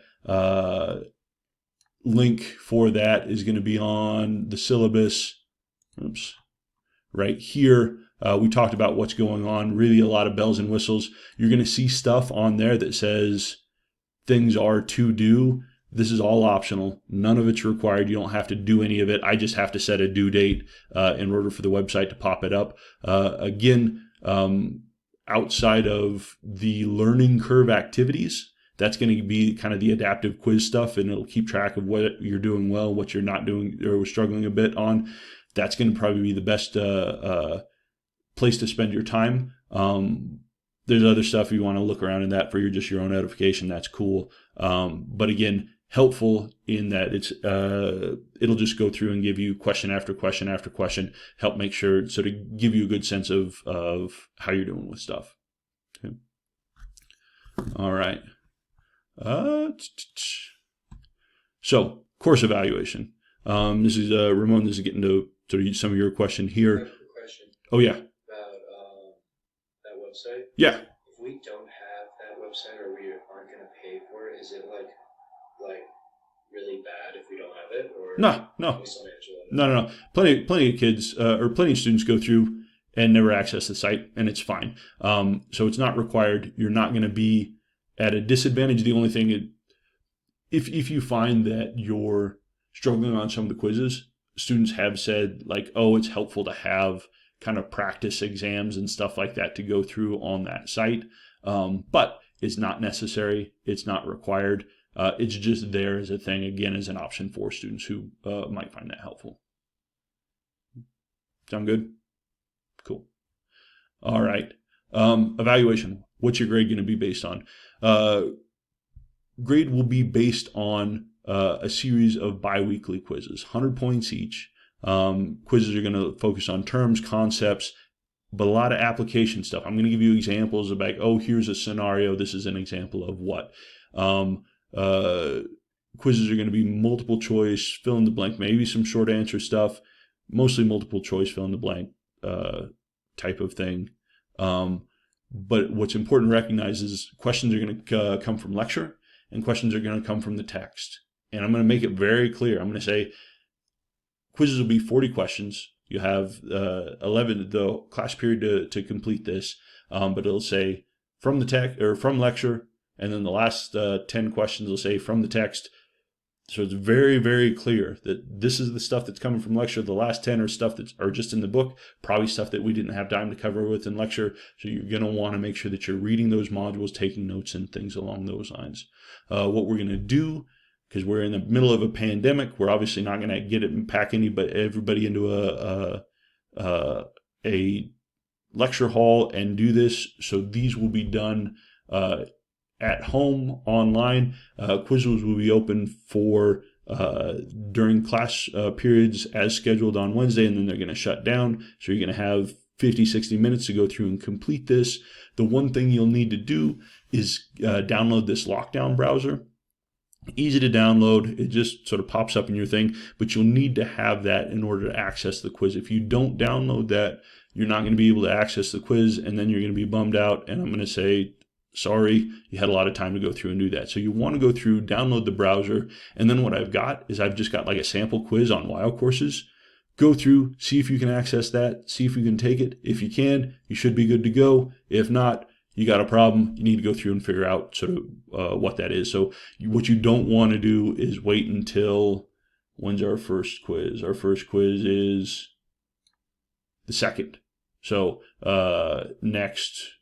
Link for that is going to be on the syllabus. Oops, right here. We talked about what's going on, really a lot of bells and whistles. You're going to see stuff on there that says things are to do. This is all optional. None of it's required. You don't have to do any of it. I just have to set a due date in order for the website to pop it up. Again, outside of the learning curve activities, that's going to be kind of the adaptive quiz stuff, and it'll keep track of what you're doing well, what you're not doing or struggling a bit on. That's going to probably be the best place to spend your time. There's other stuff you want to look around in that for your own edification. That's cool. But again, helpful in that it'll just go through and give you question after question after question, help make sure, so to give you a good sense of how you're doing with stuff. Okay. All right. So course evaluation. This is Ramon. This is getting to some of your question here. I have a question Oh yeah. about that website. Yeah. If we don't have that website or we aren't going to pay for it, is it like really bad if we don't have it? Or No. No. Plenty of kids or plenty of students go through and never access the site, and it's fine. So it's not required. You're not going to be at a disadvantage. The only thing, if you find that you're struggling on some of the quizzes, students have said like, oh, it's helpful to have kind of practice exams and stuff like that to go through on that site. But it's not necessary. It's not required. It's just there as a thing, again, as an option for students who might find that helpful. Sound good? Cool. All right. Evaluation. What's your grade going to be based on? Grade will be based on a series of biweekly quizzes, 100 points each. Quizzes are going to focus on terms, concepts, but a lot of application stuff. I'm going to give you examples of like, oh, here's a scenario. This is an example of what. Quizzes are going to be multiple choice, fill in the blank, maybe some short answer stuff, mostly multiple choice, fill in the blank type of thing. But what's important to recognize is questions are going to come from lecture and questions are going to come from the text. And I'm going to make it very clear. I'm going to say quizzes will be 40 questions. You have 11 the class period to complete this, but it'll say from the text or from lecture, and then the last 10 questions will say from the text. So it's very, very clear that this is the stuff that's coming from lecture. The last 10 are stuff that are just in the book, probably stuff that we didn't have time to cover with in lecture. So you're going to want to make sure that you're reading those modules, taking notes and things along those lines. What we're going to do, because we're in the middle of a pandemic, we're obviously not going to get it and pack everybody into a lecture hall and do this. So these will be done at home, online. Quizzes will be open for during class periods as scheduled on Wednesday, and then they're going to shut down. So you're going to have 50, 60 minutes to go through and complete this. The one thing you'll need to do is download this lockdown browser. Easy to download. It just sort of pops up in your thing, but you'll need to have that in order to access the quiz. If you don't download that, you're not going to be able to access the quiz, and then you're going to be bummed out, and I'm going to say, sorry, you had a lot of time to go through and do that. So you want to go through, download the browser, and then what I've got is I've just got like a sample quiz on WIO courses. Go through, see if you can access that, see if you can take it. If you can, you should be good to go. If not, you got a problem. You need to go through and figure out sort of what that is. So what you don't want to do is wait until, when's our first quiz? Our first quiz is the 2nd. So next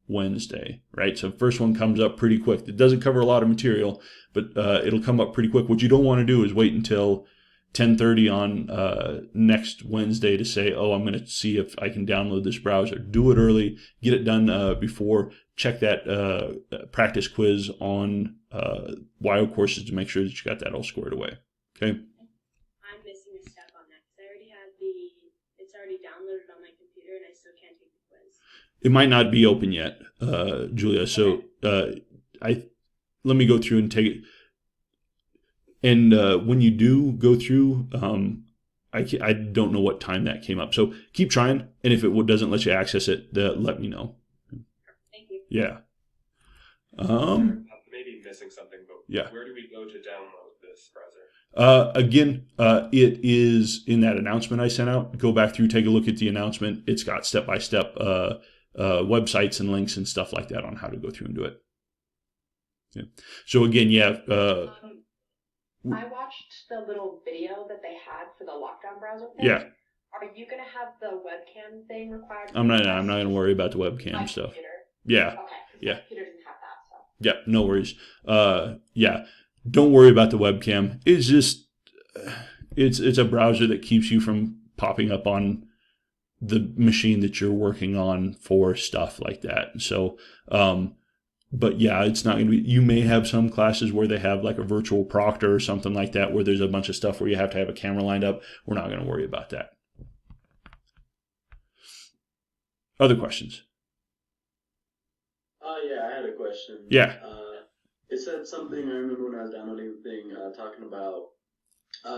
Wednesday, right? So first one comes up pretty quick. It doesn't cover a lot of material, but it'll come up pretty quick. What you don't want to do is wait until 10:30 on next Wednesday to say, oh, I'm going to see if I can download this browser. Do it early, get it done before. Check that practice quiz on WIO courses to make sure that you got that all squared away. Okay. I'm missing a step on that because I already have it's already downloaded on my computer and I still can't take the quiz. It might not be open yet, Julia. So let me go through and take it. And when you do go through, I don't know what time that came up. So keep trying. And if it doesn't let you access it, let me know. Thank you. Yeah. Maybe missing something, but yeah. Where do we go to download this browser? Again, it is in that announcement I sent out. Go back through, take a look at the announcement. It's got step-by-step websites and links and stuff like that on how to go through and do it. Yeah. So again, I watched the little video that they had for the lockdown browser thing. Yeah. Are you going to have the webcam thing required? I'm not going to worry about the webcam My stuff. Computer. Yeah. Okay. Yeah. My computer doesn't have that, so. Yeah, no worries. Yeah, don't worry about the webcam. It's just, it's a browser that keeps you from popping up on the machine that you're working on for stuff like that. So, but yeah, it's not going to be, you may have some classes where they have like a virtual proctor or something like that, where there's a bunch of stuff where you have to have a camera lined up. We're not going to worry about that. Other questions? Yeah, I had a question. Yeah. It said something, I remember when I was downloading the thing, talking about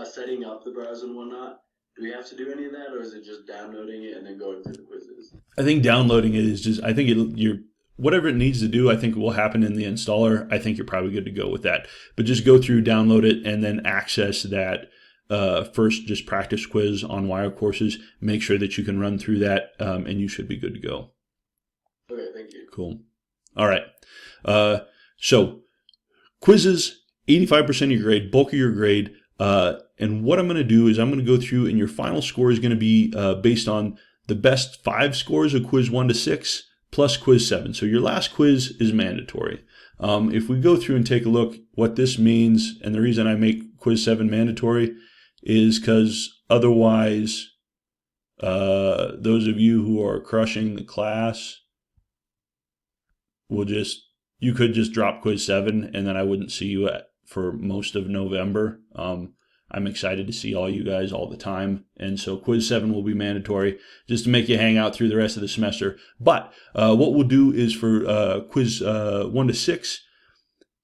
setting up the browser and whatnot. Do we have to do any of that, or is it just downloading it and then going through the quizzes? I think downloading it is just, I think you're, whatever it needs to do, I think will happen in the installer. I think you're probably good to go with that. But just go through, download it, and then access that first just practice quiz on Wire Courses. Make sure that you can run through that, and you should be good to go. Okay, thank you. Cool. All right. So quizzes, 85% of your grade, bulk of your grade. And what I'm going to do is I'm going to go through, and your final score is going to be based on the best 5 scores of quiz 1 to 6 plus quiz 7. So your last quiz is mandatory. If we go through and take a look what this means, and the reason I make quiz 7 mandatory is because otherwise those of you who are crushing the class will just, you could just drop quiz 7 and then I wouldn't see you for most of November. I'm excited to see all you guys all the time. And so quiz 7 will be mandatory just to make you hang out through the rest of the semester. But what we'll do is for quiz 1 to 6,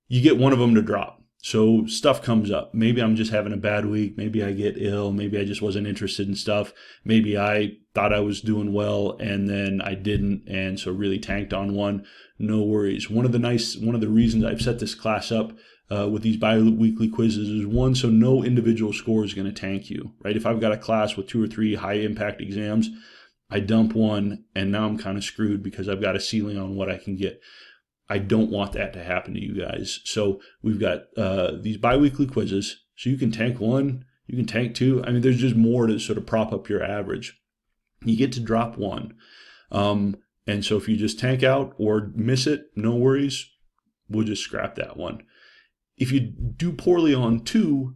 you get one of them to drop. So stuff comes up. Maybe I'm just having a bad week. Maybe I get ill. Maybe I just wasn't interested in stuff. Maybe I thought I was doing well and then I didn't, and so really tanked on one. No worries. One of the reasons I've set this class up with these bi-weekly quizzes is, one, so no individual score is going to tank you, right? If I've got a class with 2 or 3 high impact exams, I dump one and now I'm kind of screwed because I've got a ceiling on what I can get. I don't want that to happen to you guys. So we've got these bi-weekly quizzes. So you can tank 1, you can tank 2. I mean, there's just more to sort of prop up your average. You get to drop 1. And so if you just tank out or miss it, no worries. We'll just scrap that one. If you do poorly on 2,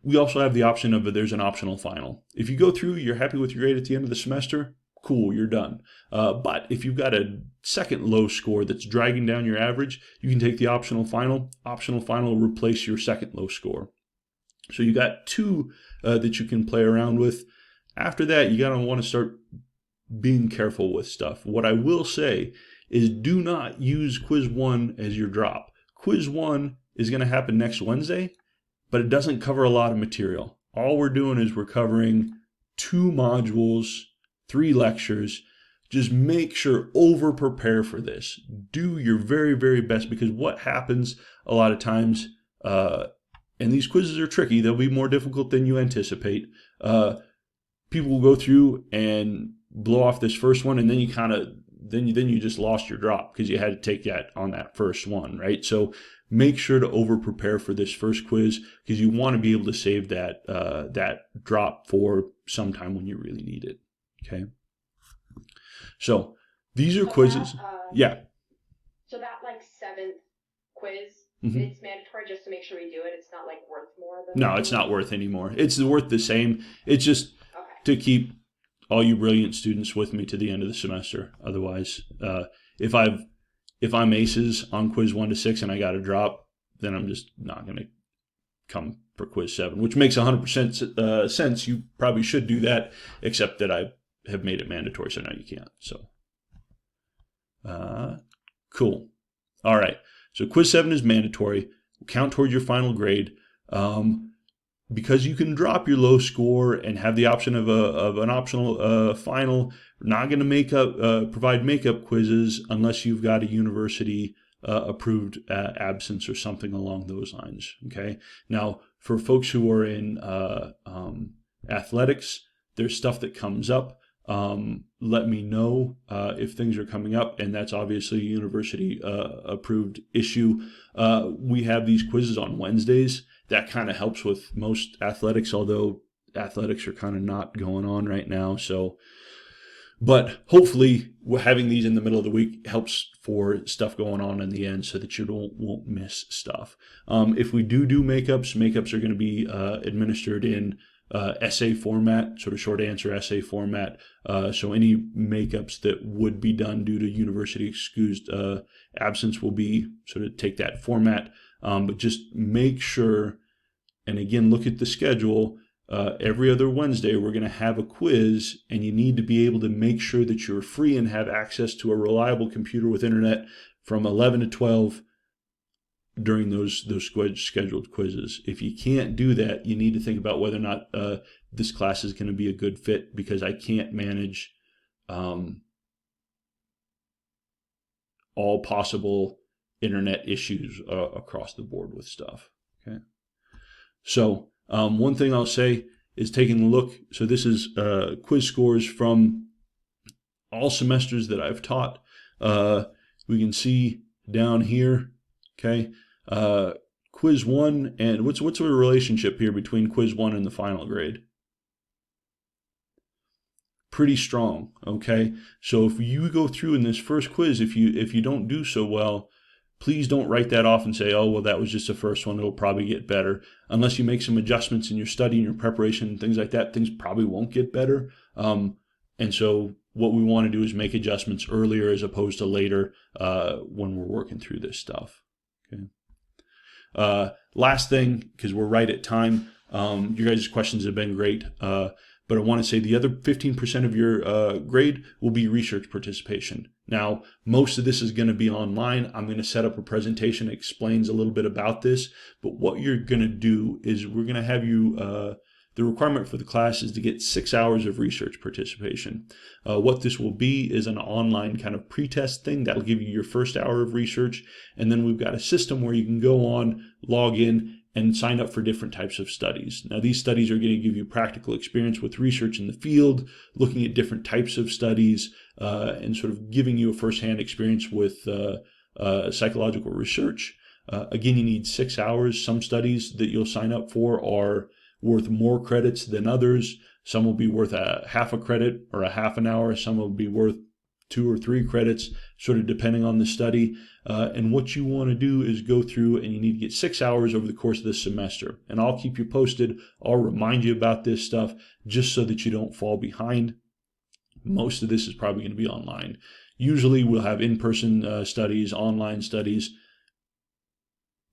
we also have the option of there's an optional final. If you go through, you're happy with your grade at the end of the semester, cool, you're done. But if you've got a second low score that's dragging down your average, you can take the optional final. Optional final will replace your second low score. So you got 2 that you can play around with. After that, you gotta want to start being careful with stuff. What I will say is, do not use quiz 1 as your drop. Quiz 1 is going to happen next Wednesday, but it doesn't cover a lot of material. All we're doing is we're covering 2 modules, 3 lectures. Just make sure, over prepare for this. Do your very, very best, because what happens a lot of times, and these quizzes are tricky, they'll be more difficult than you anticipate. People will go through and blow off this first one, and then you kind of, then you just lost your drop because you had to take that on that first one, right? So make sure to over prepare for this first quiz, because you want to be able to save that that drop for sometime when you really need it. Okay. So these are quizzes. Yeah. So that like 7th quiz, it's mandatory just to make sure we do it. It's not like worth more than. No, it's not worth any more. It's worth the same. It's just to keep all you brilliant students with me to the end of the semester. Otherwise, if I'm aces on quiz 1 to 6 and I got a drop, then I'm just not going to come for quiz 7, which makes 100% sense. You probably should do that, except that I have made it mandatory, so now you can't. So, cool. All right. So quiz 7 is mandatory. Count towards your final grade. Because you can drop your low score and have the option of an optional final, we're not going to provide makeup quizzes unless you've got a university approved absence or something along those lines. Okay. Now, for folks who are in athletics, there's stuff that comes up. Let me know if things are coming up, and that's obviously a university approved issue. We have these quizzes on Wednesdays. That kind of helps with most athletics, although athletics are kind of not going on right now. So, but hopefully having these in the middle of the week helps for stuff going on in the end so that you won't miss stuff. If we do makeups are going to be administered in essay format, sort of short answer essay format. So any makeups that would be done due to university excused absence will be sort of take that format. But just make sure, and again, look at the schedule. Every other Wednesday, we're going to have a quiz, and you need to be able to make sure that you're free and have access to a reliable computer with internet from 11 to 12 during those scheduled quizzes. If you can't do that, you need to think about whether or not this class is going to be a good fit, because I can't manage all possible internet issues across the board with stuff. Okay. So one thing I'll say is taking a look. So this is quiz scores from all semesters that I've taught. We can see down here, okay, quiz 1, and what's the relationship here between quiz 1 and the final grade? Pretty strong, okay? So if you go through in this first quiz, if you don't do so well, please don't write that off and say, oh, well, that was just the first one, it'll probably get better. Unless you make some adjustments in your study and your preparation and things like that, things probably won't get better. And so what we want to do is make adjustments earlier as opposed to later when we're working through this stuff. Okay. Last thing, because we're right at time, your guys' questions have been great. But I want to say the other 15% of your grade will be research participation. Now, most of this is going to be online. I'm going to set up a presentation that explains a little bit about this. But what you're going to do is we're going to have you, the requirement for the class is to get 6 hours of research participation. What this will be is an online kind of pretest thing that'll give you your first hour of research. And then we've got a system where you can go on, log in, and sign up for different types of studies. Now, these studies are going to give you practical experience with research in the field, looking at different types of studies, and sort of giving you a firsthand experience with psychological research. Again, you need 6 hours. Some studies that you'll sign up for are worth more credits than others. Some will be worth a half a credit or a half an hour. Some will be worth 2 or 3 credits, sort of depending on the study. And what you want to do is go through, and you need to get 6 hours over the course of this semester. And I'll keep you posted. I'll remind you about this stuff just so that you don't fall behind. Most of this is probably going to be online. Usually we'll have in-person studies, online studies.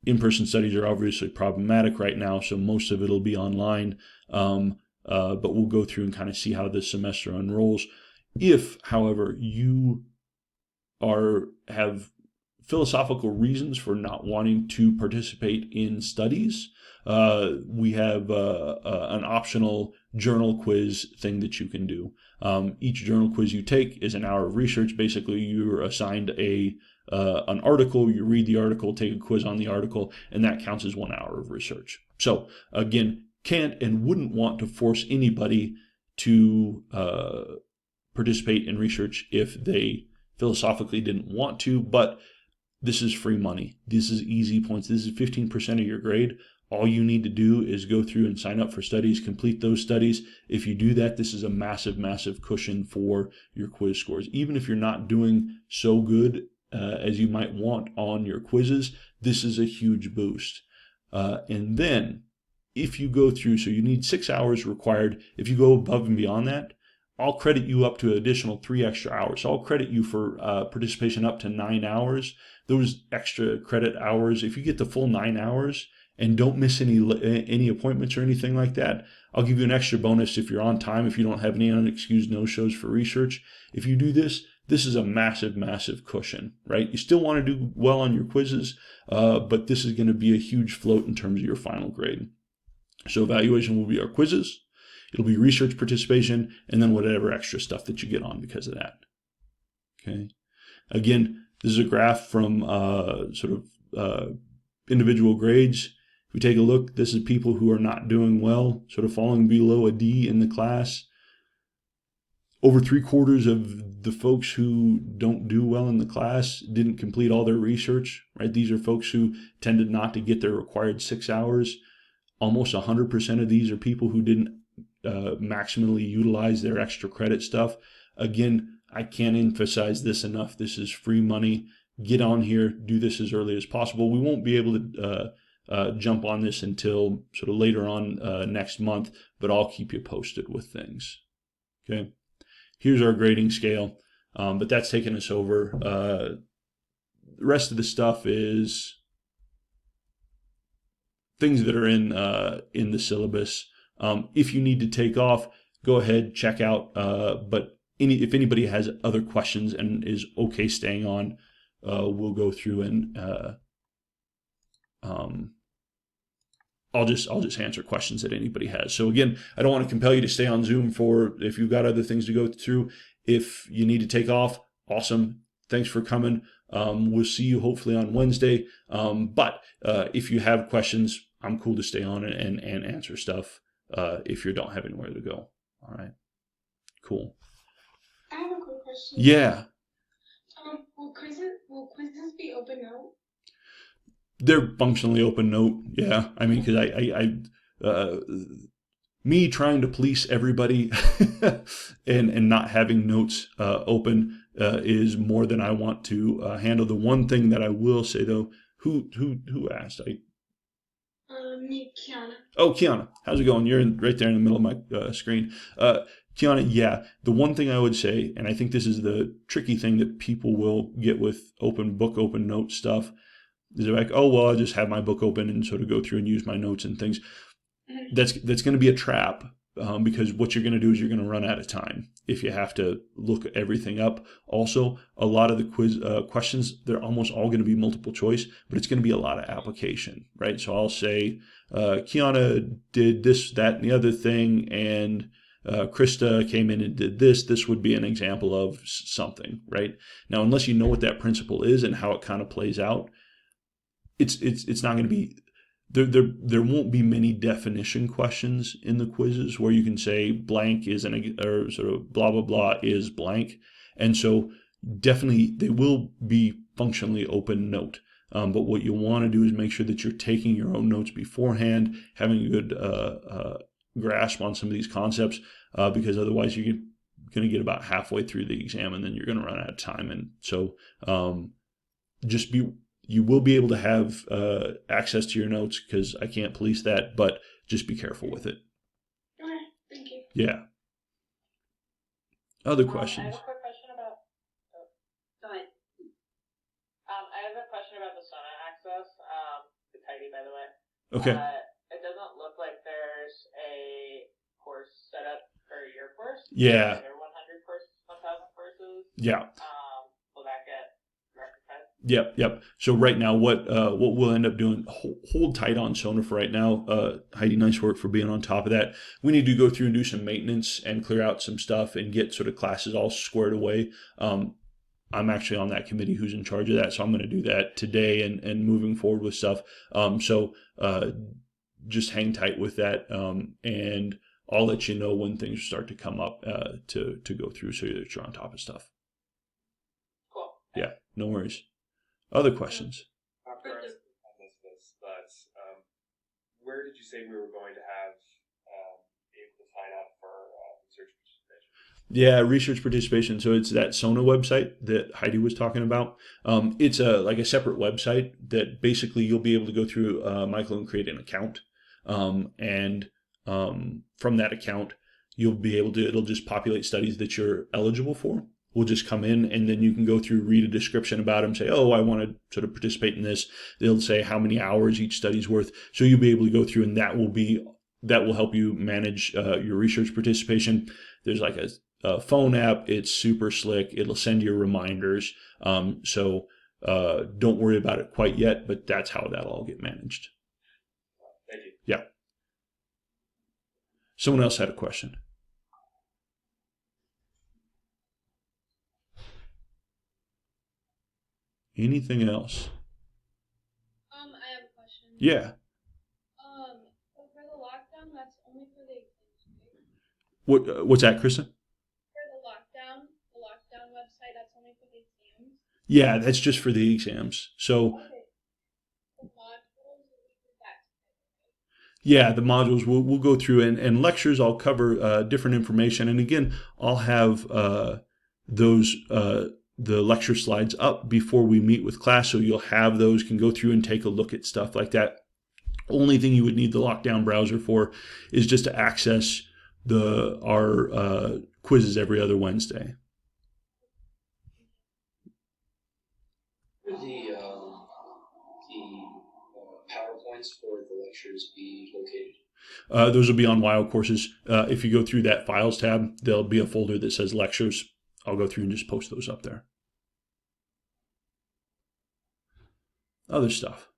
In-person studies are obviously problematic right now, so most of it will be online. But we'll go through and kind of see how this semester unrolls. If, however, you have philosophical reasons for not wanting to participate in studies, we have an optional journal quiz thing that you can do. Each journal quiz you take is an hour of research. Basically, you're assigned an article, you read the article, take a quiz on the article, and that counts as 1 hour of research. So, again, can't and wouldn't want to force anybody to participate in research if they philosophically didn't want to, but this is free money. This is easy points. This is 15% of your grade. All you need to do is go through and sign up for studies, complete those studies. If you do that, this is a massive, massive cushion for your quiz scores. Even if you're not doing so good as you might want on your quizzes, this is a huge boost. And then if you go through, so you need 6 hours required. If you go above and beyond that, I'll credit you up to an additional 3 extra hours. So I'll credit you for participation up to 9 hours. Those extra credit hours, if you get the full 9 hours and don't miss any appointments or anything like that, I'll give you an extra bonus if you're on time, if you don't have any unexcused no-shows for research. If you do this, this is a massive, massive cushion, right? You still want to do well on your quizzes, but this is going to be a huge float in terms of your final grade. So evaluation will be our quizzes. It'll be research participation, and then whatever extra stuff that you get on because of that. Okay. Again, this is a graph from individual grades. If we take a look, this is people who are not doing well, sort of falling below a D in the class. Over 3/4 of the folks who don't do well in the class didn't complete all their research, right? These are folks who tended not to get their required 6 hours. Almost 100% of these are people who didn't maximally utilize their extra credit stuff. Again, I can't emphasize this enough. This is free money. Get on here, do this as early as possible. We won't be able to jump on this until sort of later on next month, but I'll keep you posted with things. Okay. Here's our grading scale, but that's taken us over. The rest of the stuff is things that are in the syllabus. If you need to take off, go ahead, check out. But if anybody has other questions and is okay staying on, we'll go through and I'll just answer questions that anybody has. So again, I don't want to compel you to stay on Zoom if you've got other things to go through. If you need to take off, awesome. Thanks for coming. We'll see you hopefully on Wednesday. But if you have questions, I'm cool to stay on and answer stuff if you don't have anywhere to go. All right. Cool. I have a quick question. Yeah. Will quizzes be open note? They're functionally open note. Yeah. I mean, because me trying to police everybody and not having notes open is more than I want to handle. The one thing that I will say though, who asked? Me, Kiana. Oh, Kiana, how's it going? You're right there in the middle of my screen. Kiana, yeah, the one thing I would say, and I think this is the tricky thing that people will get with open book, open note stuff, is they're like, oh, well, I'll just have my book open and sort of go through and use my notes and things. That's going to be a trap because what you're going to do is you're going to run out of time if you have to look everything up. Also, a lot of the quiz questions, they're almost all going to be multiple choice, but it's going to be a lot of application, right? So I'll say, Kiana did this, that, and the other thing, and Krista came in and did this. This would be an example of something, right? Now, unless you know what that principle is and how it kind of plays out, it's not going to be. There won't be many definition questions in the quizzes where you can say blank is or sort of blah, blah, blah is blank. And so definitely they will be functionally open note. But what you want to do is make sure that you're taking your own notes beforehand, having a good grasp on some of these concepts, because otherwise you're going to get about halfway through the exam and then you're going to run out of time. And so you will be able to have access to your notes because I can't police that, but just be careful with it. Okay, thank you. Yeah. Other questions? I have a quick question about. Go ahead. I have a question about the Sona access. It's Heidi, by the way. Okay. It doesn't look like there's a course set up for your course. Yeah. There are 100 courses, 1,000 courses. Yeah. Will that get rectified? Yep. So right now, what we'll end up doing, hold tight on Sona for right now. Heidi, nice work for being on top of that. We need to go through and do some maintenance and clear out some stuff and get sort of classes all squared away. I'm actually on that committee who's in charge of that, so I'm going to do that today and moving forward with stuff. So just hang tight with that, and I'll let you know when things start to come up to go through so that you're on top of stuff. Cool. Yeah, no worries. Other questions? Not sure I missed this, but where did you say we were going to have able to sign up for research participation? Yeah, research participation. So it's that Sona website that Heidi was talking about. It's like a separate website that basically you'll be able to go through, Michael, and create an account. And from that account, you'll be able to, it'll just populate studies that you're eligible for. We'll just come in and then you can go through, read a description about them, say, oh, I want to sort of participate in this. They'll say how many hours each study's worth. So you'll be able to go through and that will help you manage your research participation. There's like a phone app. It's super slick. It'll send you reminders. So don't worry about it quite yet, but that's how that'll all get managed. Thank you. Yeah. Someone else had a question. Anything else? I have a question. Yeah. For the lockdown, that's only for the exams, right? What's that, Krista? For the lockdown website, that's only for the exams? Yeah, that's just for the exams. So. Okay. The modules, Yeah, the modules we'll go through and lectures. I'll cover different information, and again, I'll have those. The lecture slides up before we meet with class, so you'll have those, can go through and take a look at stuff like that. Only thing you would need the lockdown browser for is just to access our quizzes every other Wednesday. Where the PowerPoints for the lectures be located? Those will be on WIO courses. If you go through that files tab, there'll be a folder that says lectures. I'll go through and just post those up there. Other stuff.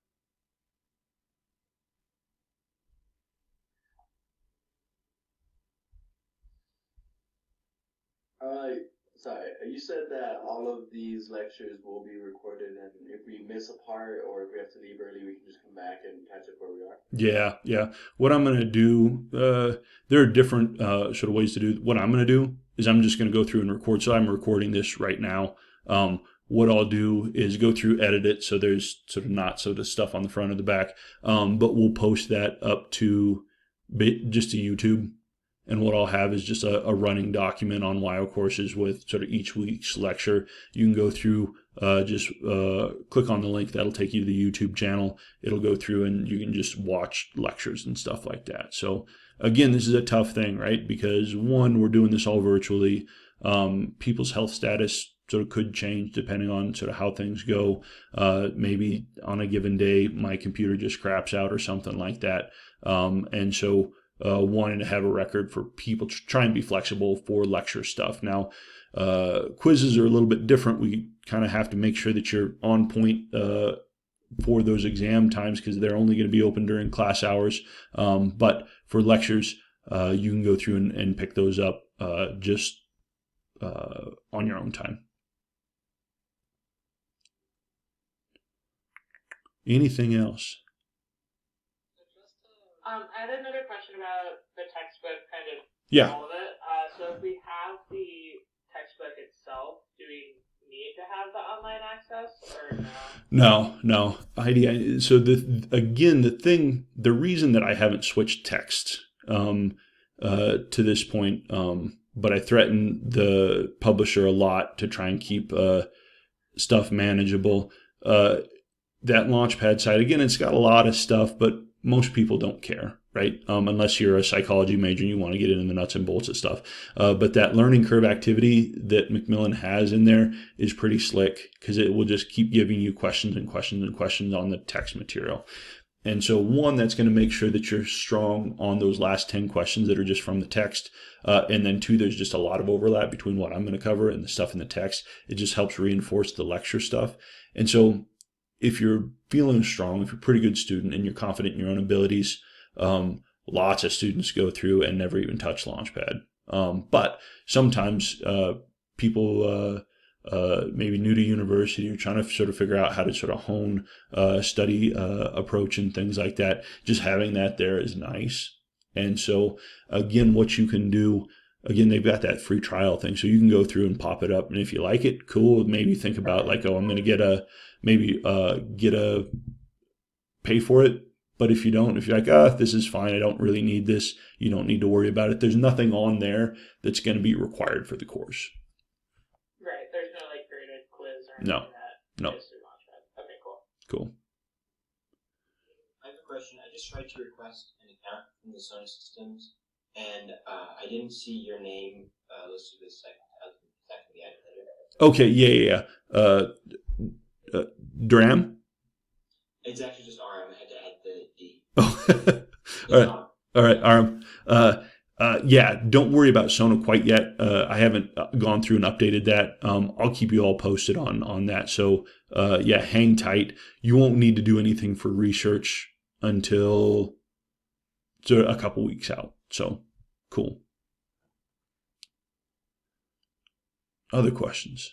Sorry, you said that all of these lectures will be recorded, and if we miss a part or if we have to leave early, we can just come back and catch up where we are. Yeah. What I'm going to do, there are different sort of ways to do. What I'm going to do is I'm just going to go through and record. So I'm recording this right now. What I'll do is go through, edit it, so there's sort of not so the stuff on the front or the back. But we'll post that up to just to YouTube. And what I'll have is just a running document on WIO courses with sort of each week's lecture. You can go through, just click on the link. That'll take you to the YouTube channel. It'll go through and you can just watch lectures and stuff like that. So again, this is a tough thing, right? Because one, we're doing this all virtually. People's health status sort of could change depending on sort of how things go. Maybe on a given day, my computer just craps out or something like that. And so wanting to have a record for people to try and be flexible for lecture stuff. Now, quizzes are a little bit different. We kind of have to make sure that you're on point for those exam times because they're only going to be open during class hours. But for lectures, you can go through and pick those up just on your own time. Anything else? I had another question about the textbook, kind of Yeah. all of it. So if we have the textbook itself, do we need to have the online access or no? No, Heidi. So the reason that I haven't switched text to this point, but I threaten the publisher a lot to try and keep stuff manageable. That Launchpad site, again, it's got a lot of stuff, but most people don't care, right? Unless you're a psychology major and you want to get into the nuts and bolts of stuff. But that learning curve activity that Macmillan has in there is pretty slick because it will just keep giving you questions and questions and questions on the text material. And so one, that's going to make sure that you're strong on those last 10 questions that are just from the text. And then two, there's just a lot of overlap between what I'm going to cover and the stuff in the text. It just helps reinforce the lecture stuff. And so if you're feeling strong, if you're a pretty good student and you're confident in your own abilities, lots of students go through and never even touch Launchpad. But sometimes people maybe new to university are trying to sort of figure out how to sort of hone study approach and things like that. Just having that there is nice. And so, again, what you can do, again, they've got that free trial thing. So you can go through and pop it up. And if you like it, cool. Maybe think about like, oh, I'm going to pay for it. But if you don't, if you're like, this is fine, I don't really need this, you don't need to worry about it. There's nothing on there that's going to be required for the course. Right. There's no like graded quiz or anything No. Okay, cool. Cool. I have a question. I just tried to request an account from the Sony Systems, and I didn't see your name listed as second. Okay, yeah. Dram? It's actually just RM. I had to add the D. Oh, all right, RM. Yeah, don't worry about Sona quite yet. I haven't gone through and updated that. I'll keep you all posted on that. So, yeah, hang tight. You won't need to do anything for research until a couple weeks out. So, cool. Other questions?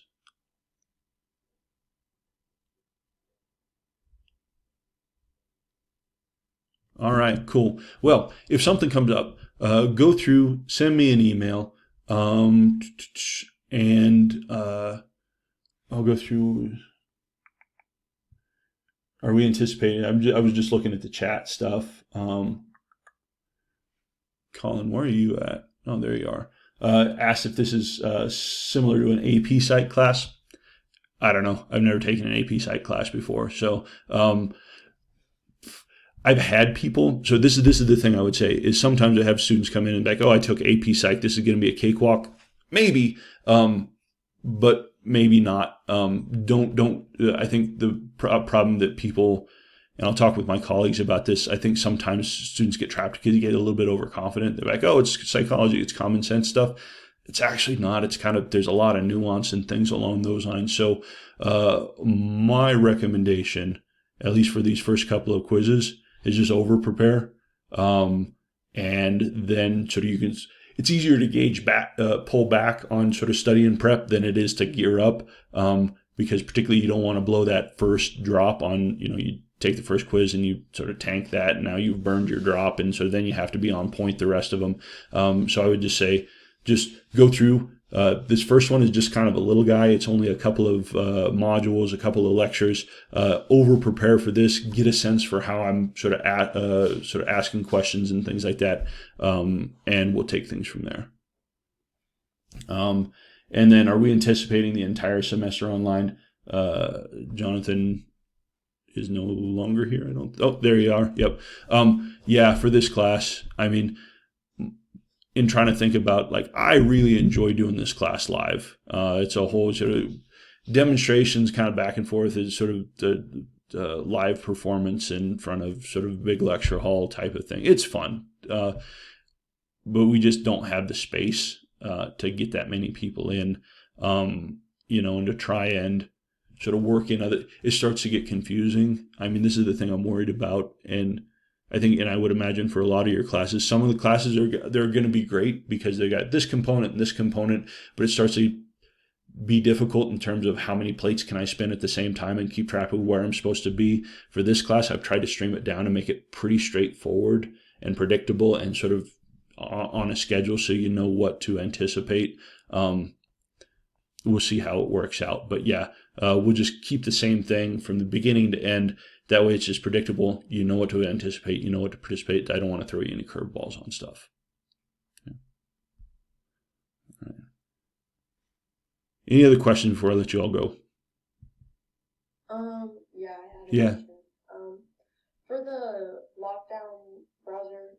All right, cool. Well, if something comes up, go through, send me an email, and I'll go through. Are we anticipating? I was just looking at the chat stuff. Colin, where are you at? Oh, there you are. Asked if this is similar to an AP Psych class. I don't know. I've never taken an AP Psych class before, so I've had people. So this is the thing I would say is sometimes I have students come in and be like, oh, I took AP Psych. This is going to be a cakewalk. Maybe, but maybe not. Don't. I think the problem that people, and I'll talk with my colleagues about this. I think sometimes students get trapped because they get a little bit overconfident. They're like, oh, it's psychology, it's common sense stuff. It's actually not. It's kind of, there's a lot of nuance and things along those lines. So my recommendation, at least for these first couple of quizzes, is just over prepare. And then sort of you can, it's easier to gauge back, pull back on sort of study and prep than it is to gear up. Because particularly you don't want to blow that first drop on, you take the first quiz and you sort of tank that, and now you've burned your drop. And so then you have to be on point the rest of them. So I would just say, just go through. This first one is just kind of a little guy. It's only a couple of modules, a couple of lectures. Over prepare for this. Get a sense for how I'm sort of asking questions and things like that, and we'll take things from there. And then, are we anticipating the entire semester online? Jonathan is no longer here. I don't. Oh, there you are. Yep. Yeah, for this class, I mean, in trying to think about, like, I really enjoy doing this class live. It's a whole sort of demonstrations kind of back and forth. Is sort of the live performance in front of sort of big lecture hall type of thing. It's fun. But we just don't have the space to get that many people in, and to try and sort of work in other, it starts to get confusing. I mean, this is the thing I'm worried about. And I think, and I would imagine for a lot of your classes, some of the classes they're going to be great because they got this component and this component, but it starts to be difficult in terms of how many plates can I spin at the same time and keep track of where I'm supposed to be. For this class, I've tried to stream it down and make it pretty straightforward and predictable and sort of on a schedule so you know what to anticipate. We'll see how it works out. But yeah, we'll just keep the same thing from the beginning to end. That way it's just predictable. You know what to anticipate. You know what to participate. I don't want to throw you any curveballs on stuff. Yeah. All right. Any other questions before I let you all go? Yeah, I had a Yeah. question. For the lockdown browser,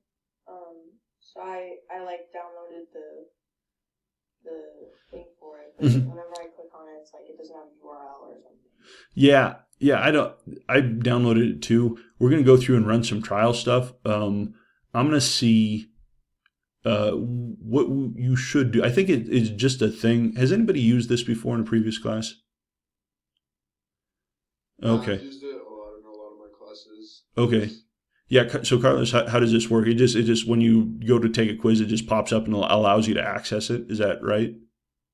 so I like downloaded the thing for it, but whenever I click on it, it's like it doesn't have a URL or something. Yeah, I downloaded it too. We're gonna go through and run some trial stuff. I'm gonna see what you should do. I think it is just a thing. Has anybody used this before in a previous class? Okay. I've used it a lot in a lot of my classes. Okay. Yeah. So Carlos, how does this work? It just when you go to take a quiz, it just pops up and allows you to access it. Is that right?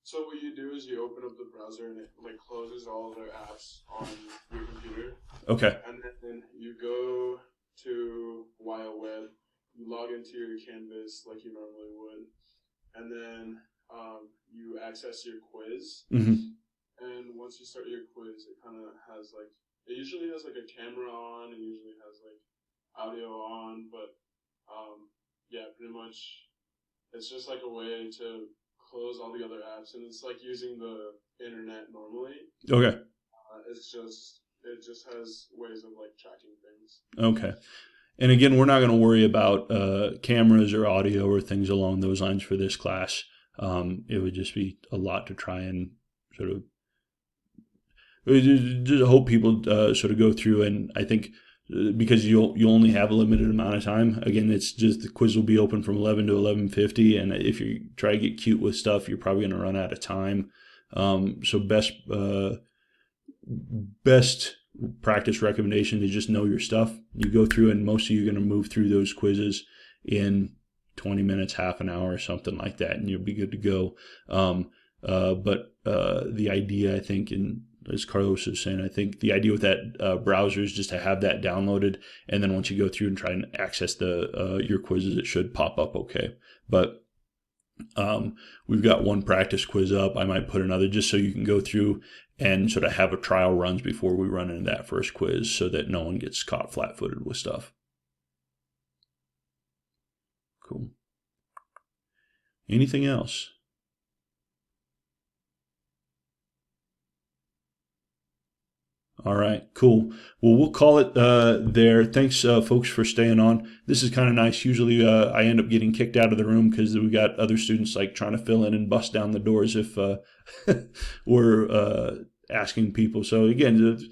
So what you do is you open up the browser and it like closes all of their apps on your computer. Okay. And then you go to Wild Web, you log into your Canvas like you normally would, and then you access your quiz. Mm-hmm. And once you start your quiz, it kind of has like, it usually has like a camera on, it usually has like audio on, but yeah, pretty much it's just like a way to close all the other apps, and it's like using the internet normally. Okay. It just has ways of like tracking things. Okay. And again, we're not going to worry about cameras or audio or things along those lines for this class. It would just be a lot to try and sort of just hope people sort of go through. And I think because you only have a limited amount of time. Again, it's just the quiz will be open from 11 to 11:50, and if you try to get cute with stuff, you're probably going to run out of time. So best practice recommendation is just know your stuff. You go through, and most of you are going to move through those quizzes in 20 minutes, half an hour, or something like that, and you'll be good to go. But the idea, I think, as Carlos was saying, I think the idea with that browser is just to have that downloaded, and then once you go through and try and access your quizzes, it should pop up okay. But we've got one practice quiz up. I might put another just so you can go through and sort of have a trial runs before we run into that first quiz so that no one gets caught flat-footed with stuff. Cool. Anything else? All right, cool. Well, we'll call it there. Thanks, folks, for staying on. This is kind of nice. Usually I end up getting kicked out of the room because we got other students like trying to fill in and bust down the doors if we're asking people. So again, the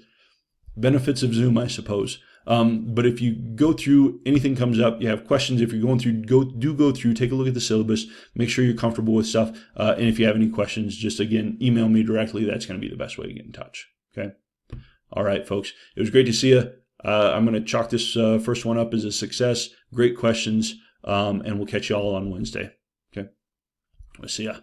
benefits of Zoom, I suppose. But if you go through, anything comes up, you have questions, if you're going through, go through, take a look at the syllabus, make sure you're comfortable with stuff. And if you have any questions, just again, email me directly. That's going to be the best way to get in touch. Okay. All right, folks. It was great to see you. I'm going to chalk this first one up as a success. Great questions. And we'll catch you all on Wednesday. Okay. We'll see ya.